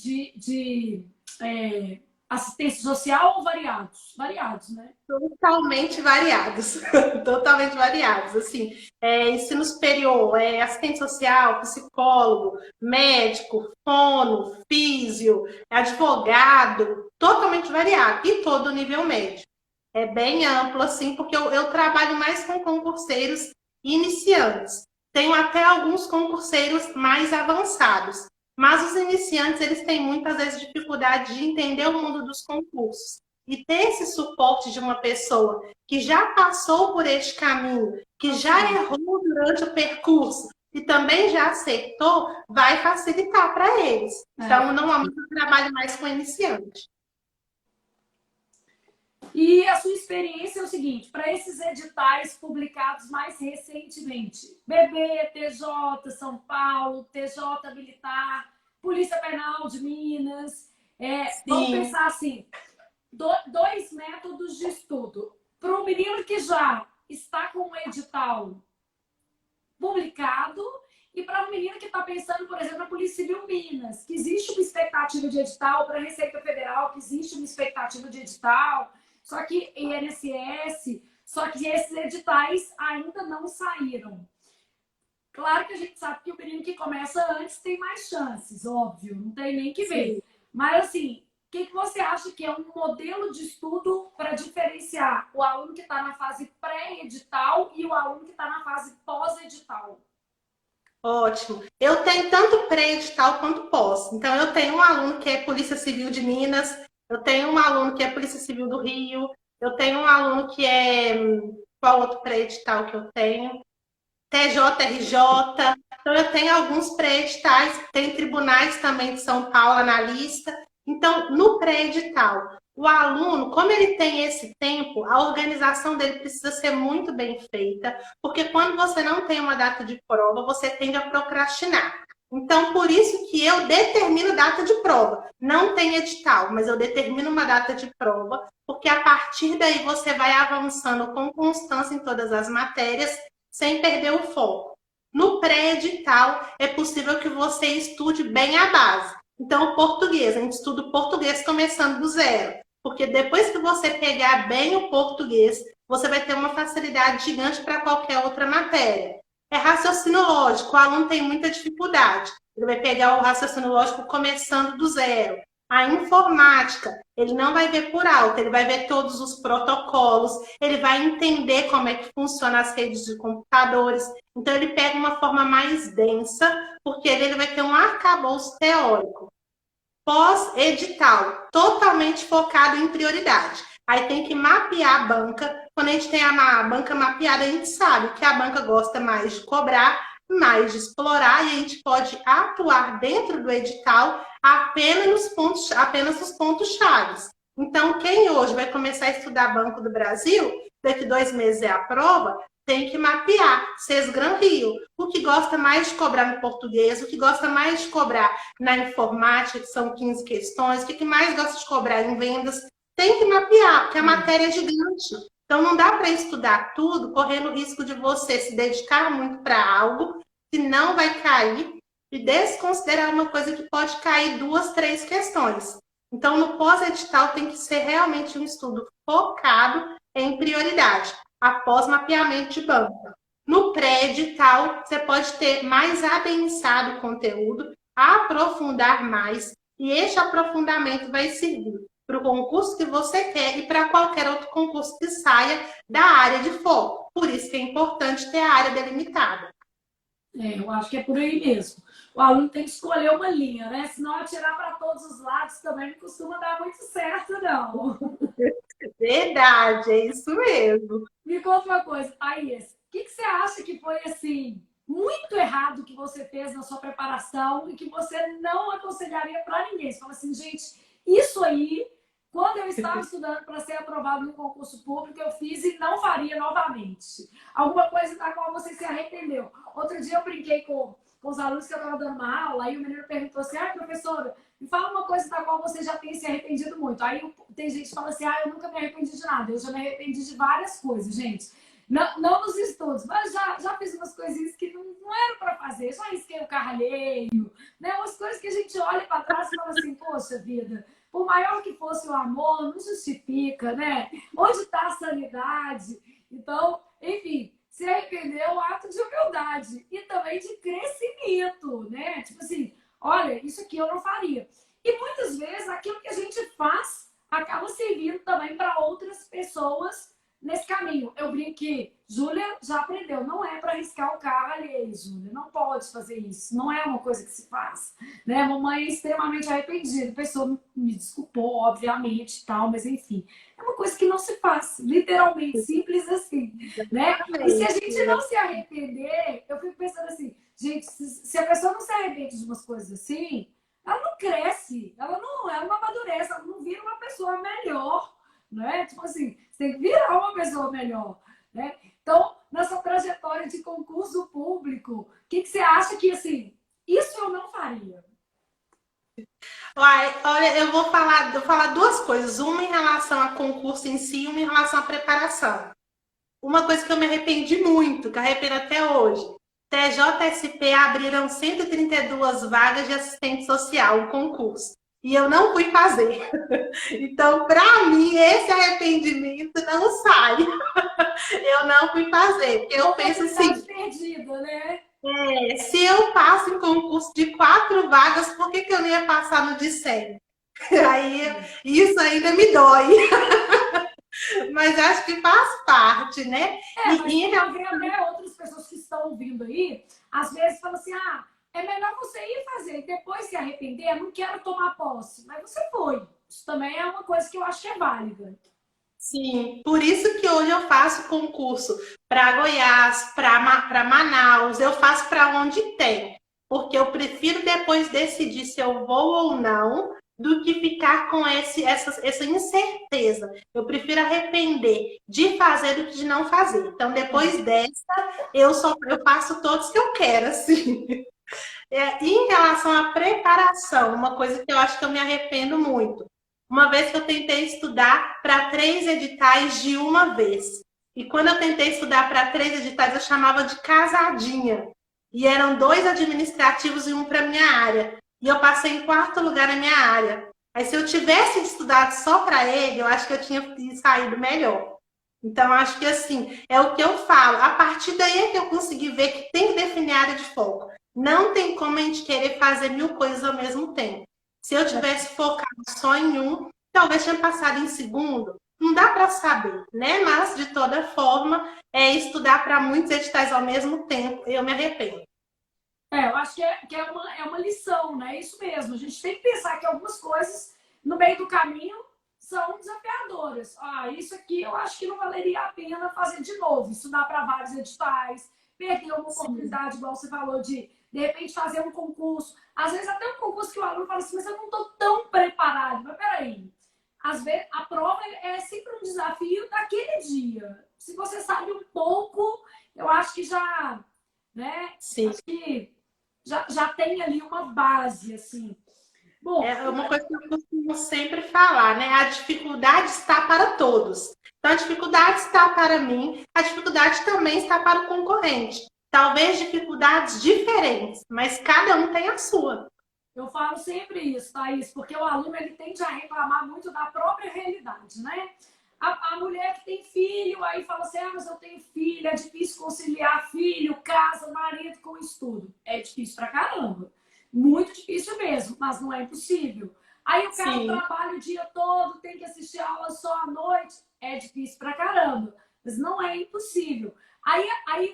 assistência social ou variados? Variados, né? Totalmente variados, totalmente variados, assim, ensino superior, assistente social, psicólogo, médico, fono, físio, advogado, totalmente variado, e todo nível médio. É bem amplo, assim, porque eu trabalho mais com concurseiros iniciantes. Tenho até alguns concurseiros mais avançados, mas os iniciantes, eles têm muitas vezes dificuldade de entender o mundo dos concursos. E ter esse suporte de uma pessoa que já passou por este caminho, que já errou durante o percurso e também já aceitou, vai facilitar para eles. Então, normalmente eu trabalho mais com iniciante. E a sua experiência é o seguinte, para esses editais publicados mais recentemente, BB, TJ, São Paulo, TJ Militar, Polícia Penal de Minas, vamos pensar assim, dois métodos de estudo. Para o menino que já está com o edital publicado e para um menino que está pensando, por exemplo, na Polícia Civil Minas, que existe uma expectativa de edital, para a Receita Federal, que existe uma expectativa de edital, só que INSS, só que esses editais ainda não saíram. Claro que a gente sabe que o menino que começa antes tem mais chances, óbvio, não tem nem que ver. Sim. Mas assim, o que você acha que é um modelo de estudo para diferenciar o aluno que está na fase pré-edital e o aluno que está na fase pós-edital? Ótimo. Eu tenho tanto pré-edital quanto pós. Então, eu tenho um aluno que é Polícia Civil de Minas, eu tenho um aluno que é Polícia Civil do Rio, eu tenho um aluno que é... Qual outro pré-edital que eu tenho? TJRJ. Então, eu tenho alguns pré-editais, tem tribunais também de São Paulo na lista. Então, no pré-edital, o aluno, como ele tem esse tempo, a organização dele precisa ser muito bem feita, porque quando você não tem uma data de prova, você tende a procrastinar. Então, por isso que eu determino data de prova. Não tem edital, mas eu determino uma data de prova, porque a partir daí você vai avançando com constância em todas as matérias, sem perder o foco. No pré-edital, é possível que você estude bem a base. Então, o português, a gente estuda o português começando do zero. Porque depois que você pegar bem o português, você vai ter uma facilidade gigante para qualquer outra matéria. É raciocínio lógico, o aluno tem muita dificuldade. Ele vai pegar o raciocínio lógico começando do zero. A informática, ele não vai ver por alto, ele vai ver todos os protocolos, ele vai entender como é que funcionam as redes de computadores. Então, ele pega uma forma mais densa, porque ele vai ter um arcabouço teórico. Pós-edital, totalmente focado em prioridade. Aí tem que mapear a banca. Quando a gente tem a banca mapeada, a gente sabe que a banca gosta mais de cobrar, mais de explorar, e a gente pode atuar dentro do edital apenas nos pontos chaves. Então, quem hoje vai começar a estudar Banco do Brasil, daqui 2 meses é a prova, tem que mapear Sesgran Rio, o que gosta mais de cobrar no português, o que gosta mais de cobrar na informática, que são 15 questões, o que mais gosta de cobrar em vendas, tem que mapear, porque a matéria é gigante. Então, não dá para estudar tudo, correndo o risco de você se dedicar muito para algo, que não vai cair, e desconsiderar uma coisa que pode cair 2, 3 questões. Então, no pós-edital tem que ser realmente um estudo focado em prioridade, após mapeamento de banca. No pré-edital, você pode ter mais adensado o conteúdo, aprofundar mais, e este aprofundamento vai servir para o concurso que você quer e para qualquer outro concurso que saia da área de foco. Por isso que é importante ter a área delimitada. Eu acho que é por aí mesmo. O aluno tem que escolher uma linha, né? Senão atirar para todos os lados também não costuma dar muito certo, não. Verdade, é isso mesmo. Me conta uma coisa, Thaís. O que você acha que foi, assim, muito errado que você fez na sua preparação e que você não aconselharia para ninguém. Você fala assim, gente, isso aí, quando eu estava estudando para ser aprovado no concurso público, eu fiz e não faria novamente. Alguma coisa da qual você se arrependeu. Outro dia eu brinquei com os alunos que eu estava dando uma aula, aí o menino perguntou assim, professora, me fala uma coisa da qual você já tem se arrependido muito. Aí tem gente que fala assim, eu nunca me arrependi de nada. Eu já me arrependi de várias coisas, gente. Não, não nos estudos, mas já fiz umas coisinhas que não eram para fazer. Já risquei o carro alheio, né? Umas coisas que a gente olha para trás e fala assim, poxa vida, por maior que fosse o amor, não justifica, né? Onde está a sanidade? Então, enfim, se arrepender é um ato de humildade e também de crescimento, né? Tipo assim, olha, isso aqui eu não faria. E muitas vezes aquilo que a gente faz acaba servindo também para outras pessoas nesse caminho. Eu brinco que Júlia já aprendeu, não é para arriscar o carro alheio, Júlia, não pode fazer isso, não é uma coisa que se faz, né? Mamãe é extremamente arrependida, a pessoa me desculpou, obviamente, e tal, mas enfim, é uma coisa que não se faz, literalmente, simples assim, né? E se a gente não se arrepender, eu fico pensando assim, gente, se a pessoa não se arrepende de umas coisas assim, ela não cresce, ela não amadurece, ela não vira uma pessoa melhor, né? Tipo assim, você tem que virar uma pessoa melhor, né? Então, nessa trajetória de concurso público, o que você acha que, assim, isso eu não faria? Olha, eu vou falar duas coisas. Uma em relação a concurso em si, uma em relação à preparação. Uma coisa que eu me arrependi muito, que eu arrependo até hoje. TJSP abriram 132 vagas de assistente social, um concurso. E eu não fui fazer. Então, para mim, esse arrependimento não sai. Eu não fui fazer. Porque eu penso assim, Perdida, né? se eu passo em concurso de 4 vagas, por que eu não ia passar no de 100? Aí, isso ainda me dói. Mas acho que faz parte, né? Mas tem a ver até outras pessoas que estão ouvindo aí, às vezes falam assim, é melhor você ir fazer e depois se arrepender, não quero tomar posse. Mas você foi. Isso também é uma coisa que eu acho que é válida. Sim, por isso que hoje eu faço concurso para Goiás, para Manaus, eu faço para onde tem, porque eu prefiro depois decidir se eu vou ou não, do que ficar com essa incerteza. Eu prefiro arrepender de fazer do que de não fazer. Então, depois dessa, eu faço todos que eu quero, assim. E em relação à preparação, uma coisa que eu acho que eu me arrependo muito. Uma vez que eu tentei estudar para 3 editais de uma vez. E quando eu tentei estudar para 3 editais, eu chamava de casadinha. E eram 2 administrativos e um para minha área. E eu passei em 4º lugar na minha área. Aí, se eu tivesse estudado só para ele, eu acho que eu tinha saído melhor. Então, acho que assim, é o que eu falo. A partir daí é que eu consegui ver que tem que definir a área de foco. Não tem como a gente querer fazer 1000 coisas ao mesmo tempo. Se eu tivesse focado só em um, talvez tinha passado em segundo. Não dá para saber, né? Mas, de toda forma, estudar para muitos editais ao mesmo tempo, eu me arrependo. Eu acho que é uma lição, né? É isso mesmo. A gente tem que pensar que algumas coisas no meio do caminho são desafiadoras. Isso aqui eu acho que não valeria a pena fazer de novo. Estudar para vários editais, perder uma oportunidade, igual você falou, de repente fazer um concurso. Às vezes até um concurso que o aluno fala assim, mas eu não estou tão preparado. Mas peraí, às vezes a prova é sempre um desafio daquele dia. Se você sabe um pouco, eu acho que já, né? Sim. Acho que já tem ali uma base, assim. Bom, é uma coisa que eu costumo sempre falar, né? A dificuldade está para todos. Então, a dificuldade está para mim, a dificuldade também está para o concorrente. Talvez dificuldades diferentes, mas cada um tem a sua. Eu falo sempre isso, Thaís, porque o aluno ele tende a reclamar muito da própria realidade, né? A mulher que tem filho, aí fala assim, mas eu tenho filho, é difícil conciliar filho, casa, marido com estudo. É difícil pra caramba. Muito difícil mesmo, mas não é impossível. Aí o cara trabalha o dia todo, tem que assistir aula só à noite. É difícil pra caramba, mas não é impossível. Aí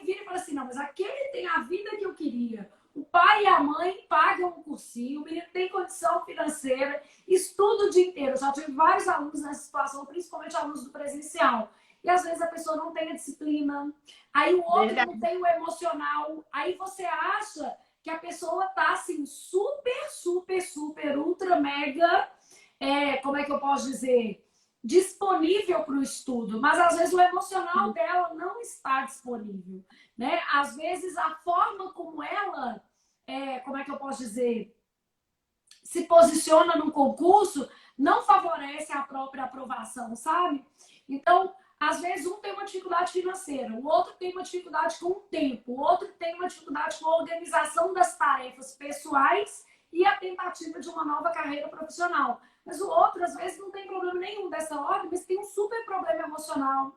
vira e fala assim, não, mas aquele tem a vida que eu queria. O pai e a mãe pagam um cursinho, o menino tem condição financeira, estuda o dia inteiro. Eu já tive vários alunos nessa situação, principalmente alunos do presencial. e às vezes a pessoa não tem a disciplina, aí o outro Verdade. não tem o emocional, aí você acha que a pessoa tá assim, super, super, super, ultra, mega, como é que eu posso dizer? Disponível para o estudo, mas às vezes o emocional dela não está disponível, né? Às vezes a forma como ela, como é que eu posso dizer, se posiciona no concurso não favorece a própria aprovação, sabe? Então, às vezes um tem uma dificuldade financeira, o outro tem uma dificuldade com o tempo, o outro tem uma dificuldade com a organização das tarefas pessoais e a tentativa de uma nova carreira profissional. Mas o outro, às vezes, não tem problema nenhum dessa ordem, mas tem um super problema emocional.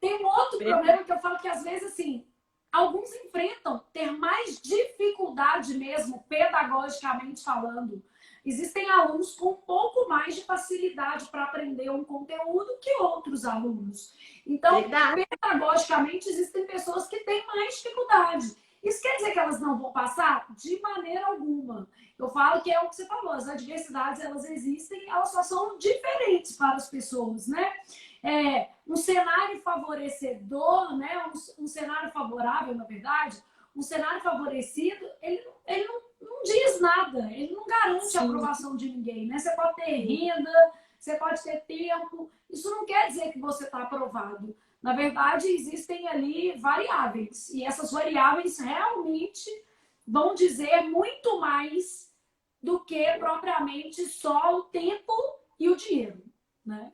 Tem um outro problema que eu falo que, às vezes, assim, alguns enfrentam ter mais dificuldade mesmo, pedagogicamente falando. Existem alunos com um pouco mais de facilidade para aprender um conteúdo que outros alunos. Então, Verdade. pedagogicamente, existem pessoas que têm mais dificuldade. Isso quer dizer que elas não vão passar? De maneira alguma. Eu falo que é o que você falou, as adversidades, elas existem, elas só são diferentes para as pessoas, né? Um cenário favorecedor, né? Um cenário favorável, na verdade, um cenário favorecido, ele não diz nada, ele não garante a aprovação de ninguém, né? Você pode ter renda, você pode ter tempo, isso não quer dizer que você está aprovado. Na verdade, existem ali variáveis, e essas variáveis realmente vão dizer muito mais do que propriamente só o tempo e o dinheiro, né?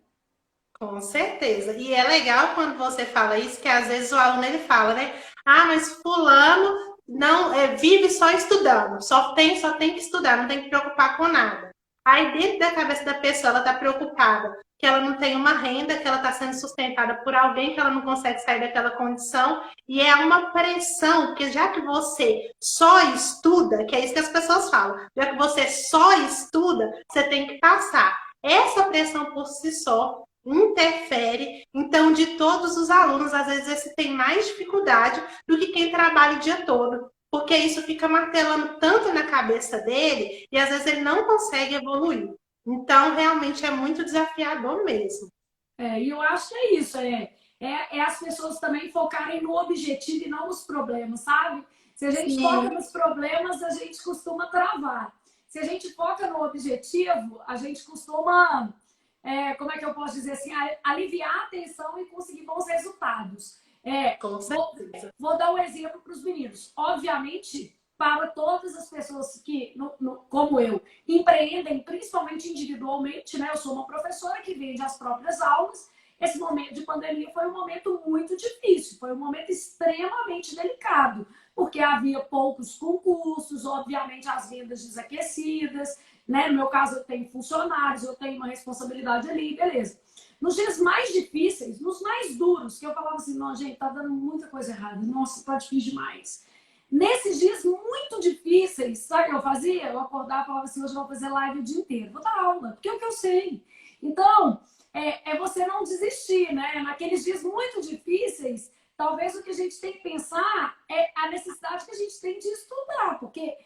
Com certeza. E é legal quando você fala isso, que às vezes o aluno ele fala, né? Ah, mas fulano não vive só estudando, só tem que estudar, não tem que preocupar com nada. Aí dentro da cabeça da pessoa, ela está preocupada que ela não tem uma renda, que ela está sendo sustentada por alguém, que ela não consegue sair daquela condição, e é uma pressão, porque já que você só estuda, que é isso que as pessoas falam, já que você só estuda, você tem que passar. Essa pressão por si só interfere. Então, de todos os alunos, às vezes esse tem mais dificuldade do que quem trabalha o dia todo, porque isso fica martelando tanto na cabeça dele e às vezes ele não consegue evoluir. Então, realmente é muito desafiador mesmo. E eu acho que é isso, as pessoas também focarem no objetivo e não nos problemas, sabe? Se a gente foca Sim, nos problemas, a gente costuma travar. Se a gente foca no objetivo, a gente costuma, como é que eu posso dizer assim, aliviar a tensão e conseguir bons resultados. com Vou, certeza. vou dar um exemplo para os meninos. Obviamente, para todas as pessoas que, como eu, empreendem, principalmente individualmente, né? Eu sou uma professora que vende as próprias aulas. Esse momento de pandemia foi um momento muito difícil, foi um momento extremamente delicado, porque havia poucos concursos, obviamente as vendas desaquecidas, né? No meu caso, eu tenho funcionários, eu tenho uma responsabilidade ali, beleza. Nos dias mais difíceis, nos mais duros, que eu falava assim, não, gente, tá dando muita coisa errada, nossa, tá difícil demais. Nesses dias muito difíceis, sabe o que eu fazia? Eu acordava e falava assim, hoje eu vou fazer live o dia inteiro, vou dar aula, porque é o que eu sei. Então, você não desistir, né? Naqueles dias muito difíceis, talvez o que a gente tem que pensar é a necessidade que a gente tem de estudar, porque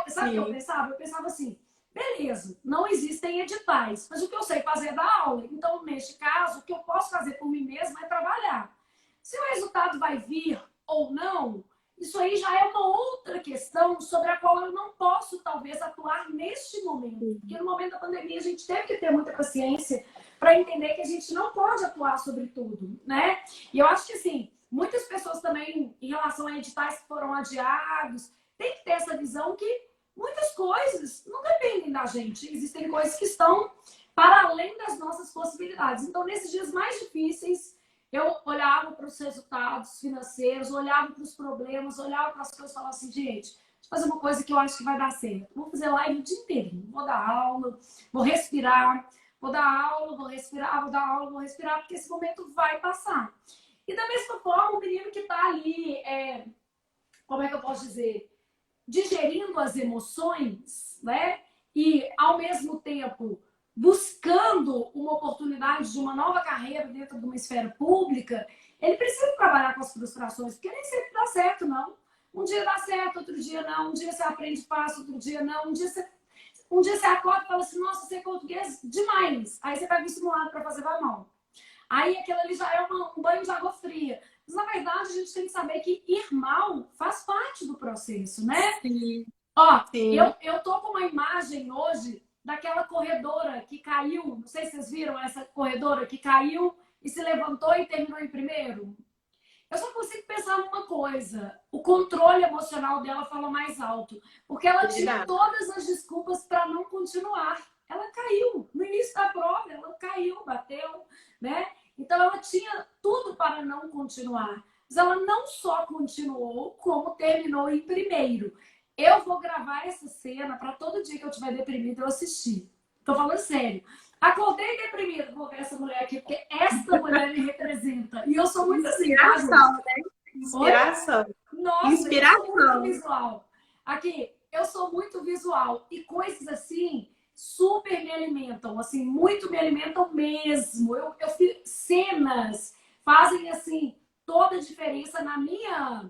sabe o que eu Sim, pensava? Eu pensava assim, beleza, não existem editais, mas o que eu sei fazer é dar aula. Então, neste caso, o que eu posso fazer por mim mesma é trabalhar. Se o resultado vai vir ou não, isso aí já é uma outra questão sobre a qual eu não posso, talvez, atuar neste momento. Porque no momento da pandemia a gente teve que ter muita paciência para entender que a gente não pode atuar sobre tudo, né? E eu acho que, assim, muitas pessoas também, em relação a editais que foram adiados, tem que ter essa visão que muitas coisas não dependem da gente. Existem coisas que estão para além das nossas possibilidades. Então, nesses dias mais difíceis, eu olhava para os resultados financeiros, olhava para os problemas, olhava para as coisas e falava assim, gente, deixa eu fazer uma coisa que eu acho que vai dar certo. Vou fazer live o dia inteiro. Vou dar aula, vou respirar, vou dar aula, vou respirar, vou dar aula, vou respirar, porque esse momento vai passar. E da mesma forma, o menino que está ali, como é que eu posso dizer? Digerindo as emoções, né? E, ao mesmo tempo, buscando uma oportunidade de uma nova carreira dentro de uma esfera pública, ele precisa trabalhar com as frustrações, porque nem sempre dá certo, não. Um dia dá certo, outro dia não. Um dia você aprende fácil, outro dia não. Um dia você acorda e fala assim, nossa, sei português demais. Aí você pega um simulado para fazer, vai mal. aí aquilo ali já é um banho de água fria. Mas, na verdade, a gente tem que saber que ir mal faz parte do processo, né? Sim, Ó, sim. eu tô com uma imagem hoje daquela corredora que caiu. Não sei se vocês viram essa corredora que caiu e se levantou e terminou em primeiro. Eu só consigo pensar numa coisa: o controle emocional dela fala mais alto, porque ela tinha Verdade. todas as desculpas para não continuar. Ela caiu no início da prova, ela caiu, bateu, né? Então ela tinha tudo para não continuar. Mas ela não só continuou, como terminou em primeiro. Eu vou gravar essa cena para todo dia que eu estiver deprimida eu assistir. Tô falando sério. Acordei deprimida, vou ver essa mulher aqui, porque esta mulher me representa. E eu sou muito assim, tá, gente? Inspiração, né? Oi? Inspiração. Nossa, eu sou muito Inspiração. visual. Aqui, eu sou muito visual. E coisas assim super me alimentam, assim, muito me alimentam mesmo. Eu fiz cenas, fazem assim toda a diferença na minha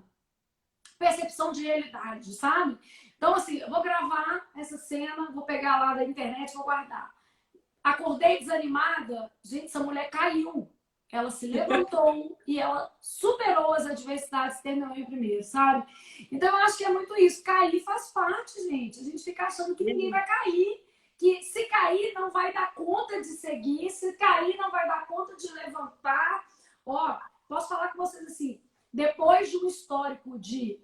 percepção de realidade, sabe? Então, assim, eu vou gravar essa cena, vou pegar lá da internet, vou guardar. Acordei desanimada, gente, essa mulher caiu. Ela se levantou e ela superou as adversidades e terminou em primeiro, sabe? Então eu acho que é muito isso. Cair faz parte, gente. A gente fica achando que ninguém vai cair. Que se cair não vai dar conta de seguir, se cair não vai dar conta de levantar. Ó, posso falar com vocês assim, depois de um histórico de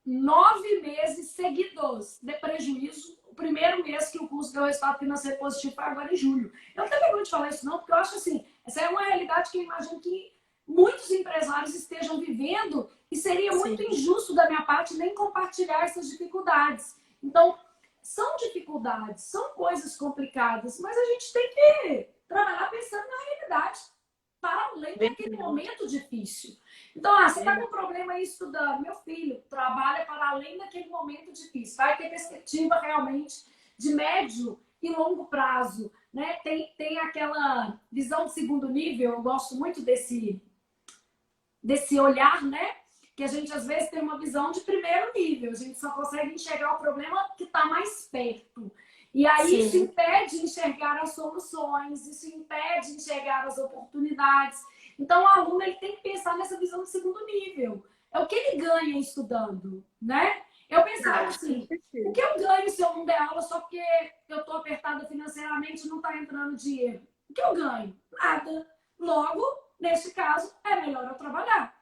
9 meses seguidos de prejuízo. O primeiro mês que o curso deu resultado financeiro positivo foi agora em julho. Eu não tenho vergonha de falar isso, não, porque eu acho assim, essa é uma realidade que eu imagino que muitos empresários estejam vivendo e seria muito Sim, injusto da minha parte nem compartilhar essas dificuldades. Então, são dificuldades, são coisas complicadas, mas a gente tem que trabalhar pensando na realidade, para além daquele verdade. momento difícil. Então, você está com um problema aí estudando, meu filho, trabalha para além daquele momento difícil. Vai ter perspectiva realmente de médio e longo prazo. Né? Tem aquela visão de segundo nível, eu gosto muito desse olhar, né? Que a gente às vezes tem uma visão de primeiro nível, a gente só consegue enxergar o problema que está mais perto. E aí isso Sim, impede de enxergar as soluções, isso impede de enxergar as oportunidades. Então o aluno ele tem que pensar nessa visão de segundo nível. É o que ele ganha estudando, né? Eu pensava verdade, com assim, o certeza. que eu ganho se eu não der aula só porque eu estou apertada financeiramente e não está entrando dinheiro? O que eu ganho? Nada. Logo, neste caso, é melhor eu trabalhar.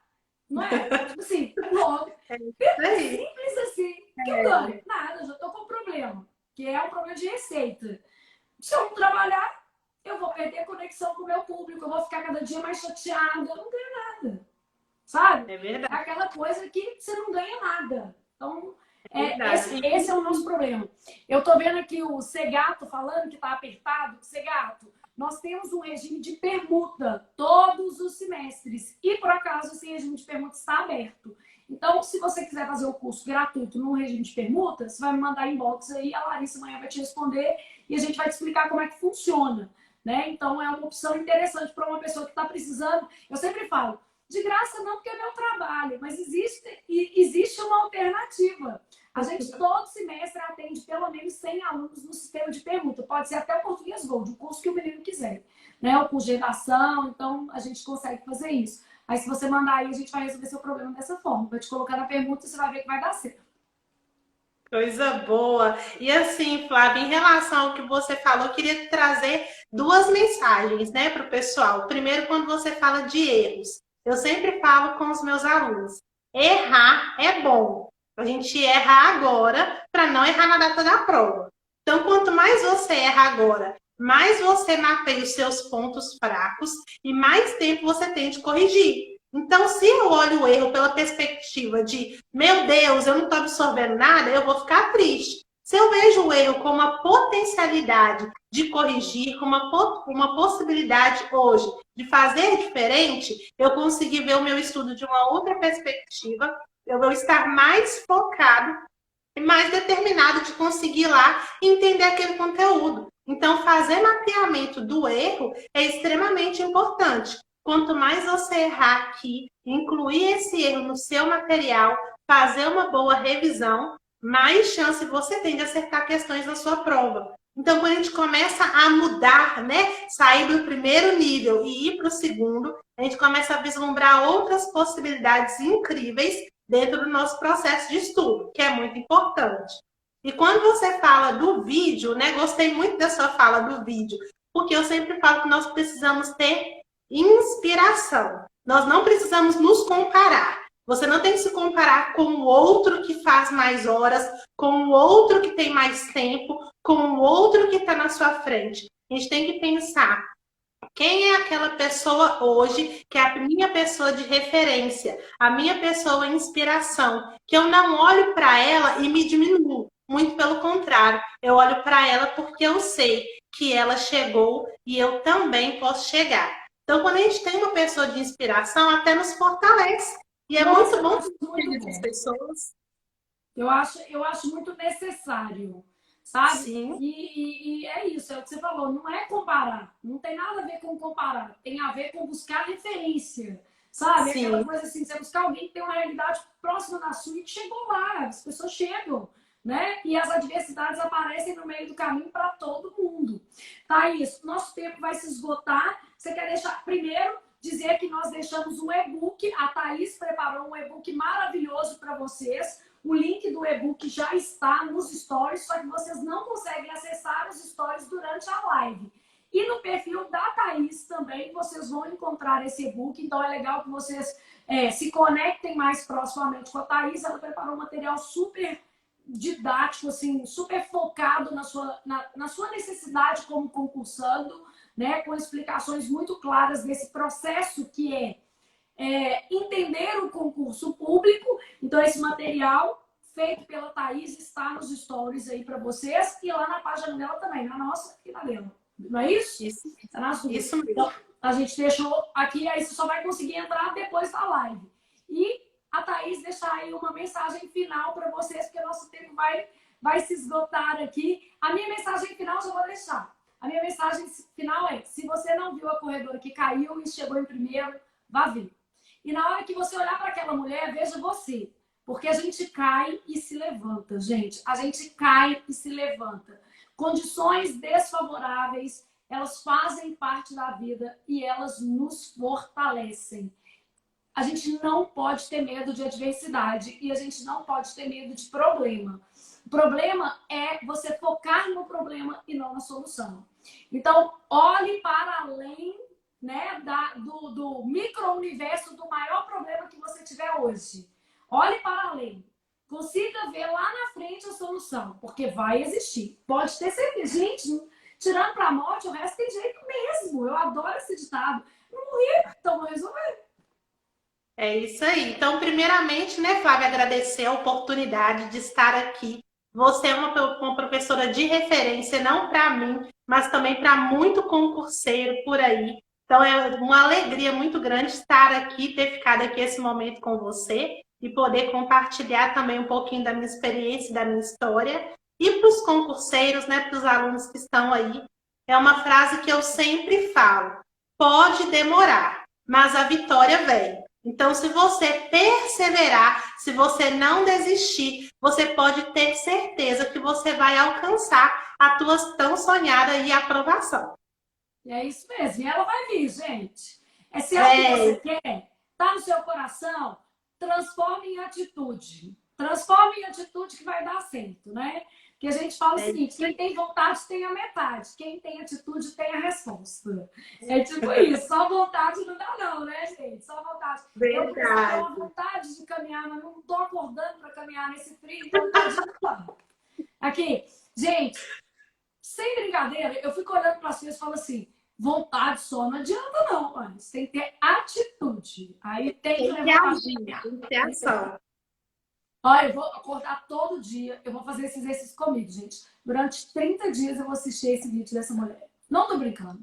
Não é? Tipo assim, logo. É isso aí. Simples assim. O que eu É, ganho? Nada, eu já estou com um problema. Que é um problema de receita. Se eu não trabalhar, eu vou perder a conexão com o meu público, eu vou ficar cada dia mais chateada, eu não ganho nada. Sabe? é É verdade, aquela coisa que você não ganha nada. Então, é esse, verdade. esse é o nosso problema. Eu tô vendo aqui o Segato falando que tá apertado. Segato, nós temos um regime de permuta todos os semestres. E, por acaso, esse regime de permuta está aberto. Então, se você quiser fazer o curso gratuito no regime de permuta, você vai me mandar inbox aí, a Larissa amanhã vai te responder e a gente vai te explicar como é que funciona. Né? Então, é uma opção interessante para uma pessoa que está precisando. Eu sempre falo, de graça não, porque é meu trabalho, mas existe uma alternativa. A gente todo semestre atende pelo menos 100 alunos no sistema de permuta. Pode ser até o Português Gold, o curso que o menino quiser. Né? O curso de redação, então a gente consegue fazer isso. Aí se você mandar aí, a gente vai resolver seu problema dessa forma. Vai te colocar na permuta e você vai ver que vai dar certo. Coisa boa. E assim, Flávia, em relação ao que você falou, eu queria trazer duas mensagens, né, para o pessoal. Primeiro, quando você fala de erros, eu sempre falo com os meus alunos: errar é bom. A gente erra agora para não errar na data da prova. Então, quanto mais você erra agora, mais você mapeia os seus pontos fracos e mais tempo você tem de corrigir. Então, se eu olho o erro pela perspectiva de, meu Deus, eu não estou absorvendo nada, eu vou ficar triste. Se eu vejo o erro como uma potencialidade de corrigir, como uma possibilidade hoje de fazer diferente, eu consegui ver o meu estudo de uma outra perspectiva, eu vou estar mais focado e mais determinado de conseguir lá entender aquele conteúdo. Então, fazer mapeamento do erro é extremamente importante. Quanto mais você errar aqui, incluir esse erro no seu material, fazer uma boa revisão, mais chance você tem de acertar questões na sua prova. Então, quando a gente começa a mudar, né, sair do primeiro nível e ir para o segundo, a gente começa a vislumbrar outras possibilidades incríveis dentro do nosso processo de estudo, que é muito importante. E quando você fala do vídeo, né, gostei muito da sua fala do vídeo, porque eu sempre falo que nós precisamos ter inspiração. Nós não precisamos nos comparar. Você não tem que se comparar com o outro que faz mais horas, com o outro que tem mais tempo, com o outro que está na sua frente. A gente tem que pensar quem é aquela pessoa hoje que é a minha pessoa de referência, a minha pessoa inspiração, que eu não olho para ela e me diminuo. Muito pelo contrário, eu olho para ela porque eu sei que ela chegou e eu também posso chegar. Então, quando a gente tem uma pessoa de inspiração, até nos fortalece. E é Nossa, muito bom muito essas bom. pessoas. Eu acho muito necessário, sabe? Sim, E é isso, é o que você falou, não é comparar, não tem nada a ver com comparar, tem a ver com buscar referência, sabe? Aquela sim. coisa assim, você buscar alguém que tem uma realidade próxima da sua e que chegou lá, as pessoas chegam, né? E as adversidades aparecem no meio do caminho para todo mundo. Tá isso, nosso tempo vai se esgotar. Você quer deixar primeiro dizer que nós deixamos um e-book, a Thaís preparou um e-book maravilhoso para vocês. O link do e-book já está nos stories, só que vocês não conseguem acessar os stories durante a live. E no perfil da Thaís também vocês vão encontrar esse e-book, então é legal que vocês se conectem mais proximamente com a Thaís. Ela preparou um material super didático, assim, super focado na sua necessidade como concursando, né, com explicações muito claras desse processo que entender o concurso público. Então, esse material feito pela Thaís está nos stories aí para vocês e lá na página dela também, na nossa e na dela. Não é isso? Isso, Está nas duas. isso mesmo. Então, a gente deixou aqui, aí você só vai conseguir entrar depois da live. E a Thaís deixar aí uma mensagem final para vocês, porque o nosso tempo vai se esgotar aqui. A minha mensagem final eu já vou deixar. A minha mensagem final é: se você não viu a corredora que caiu e chegou em primeiro, vá ver. E na hora que você olhar para aquela mulher, veja você. Porque a gente cai e se levanta, gente. A gente cai e se levanta. Condições desfavoráveis, elas fazem parte da vida e elas nos fortalecem. A gente não pode ter medo de adversidade e a gente não pode ter medo de problema. O problema é você focar no problema e não na solução. Então, olhe para além, né, do micro-universo do maior problema que você tiver hoje. Olhe para além. Consiga ver lá na frente a solução, porque vai existir. Pode ter certeza. Gente, tirando para a morte, o resto tem jeito mesmo. Eu adoro esse ditado. Não morri, então vou resolver. É isso aí. Então, primeiramente, né, Flávia, agradecer a oportunidade de estar aqui. Você é uma professora de referência, não para mim, mas também para muito concurseiro por aí. Então, é uma alegria muito grande estar aqui, ter ficado aqui esse momento com você e poder compartilhar também um pouquinho da minha experiência, da minha história. E para os concurseiros, né, para os alunos que estão aí, é uma frase que eu sempre falo: pode demorar, mas a vitória vem. Então, se você perseverar, se você não desistir, você pode ter certeza que você vai alcançar a tua tão sonhada e aprovação. E é isso mesmo. E ela vai vir, gente. Se é o que você quer, tá no seu coração, transforme em atitude. Transforme em atitude que vai dar certo, né? Que a gente fala o seguinte: quem tem vontade tem a metade, quem tem atitude tem a resposta. É tipo isso, só vontade não dá, não, né, gente? Só vontade. Eu tenho uma vontade de caminhar, mas não tô acordando para caminhar nesse frio, então não tô adiantando. Aqui, gente, sem brincadeira, eu fico olhando para as pessoas e falo assim: vontade só não adianta, não, mas tem que ter atitude. Aí tem que levar agir, tem que ter ação. Olha, eu vou acordar todo dia, eu vou fazer esse exercício comigo, gente. Durante 30 dias eu vou assistir esse vídeo dessa mulher. Não tô brincando.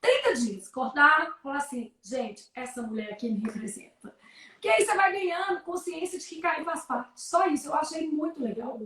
30 dias, acordar, falar assim: gente, essa mulher aqui me representa. Porque aí você vai ganhando consciência de que cair faz parte. Só isso, eu achei muito legal.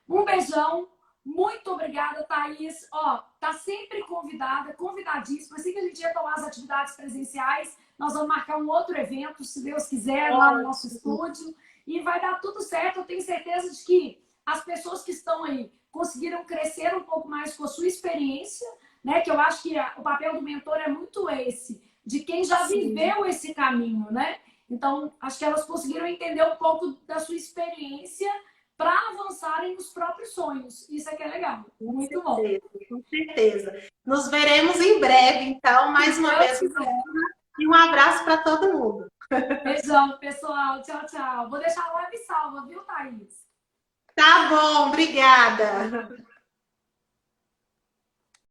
Um beijão. Muito obrigada, Thaís. Ó, tá sempre convidada, convidadíssima. Assim que a gente retomar as atividades presenciais, nós vamos marcar um outro evento, se Deus quiser, lá no nosso estúdio. E vai dar tudo certo. Eu tenho certeza de que as pessoas que estão aí conseguiram crescer um pouco mais com a sua experiência, né? Que eu acho que o papel do mentor é muito esse, de quem já viveu esse caminho, né? Então, acho que elas conseguiram entender um pouco da sua experiência para avançarem nos próprios sonhos. Isso é que é legal. Muito bom. Com certeza. Nos veremos em breve, então, mais uma vez. E um abraço para todo mundo. Beijão, pessoal. Tchau, tchau. Vou deixar a live salva, viu, Thaís? Tá bom, obrigada.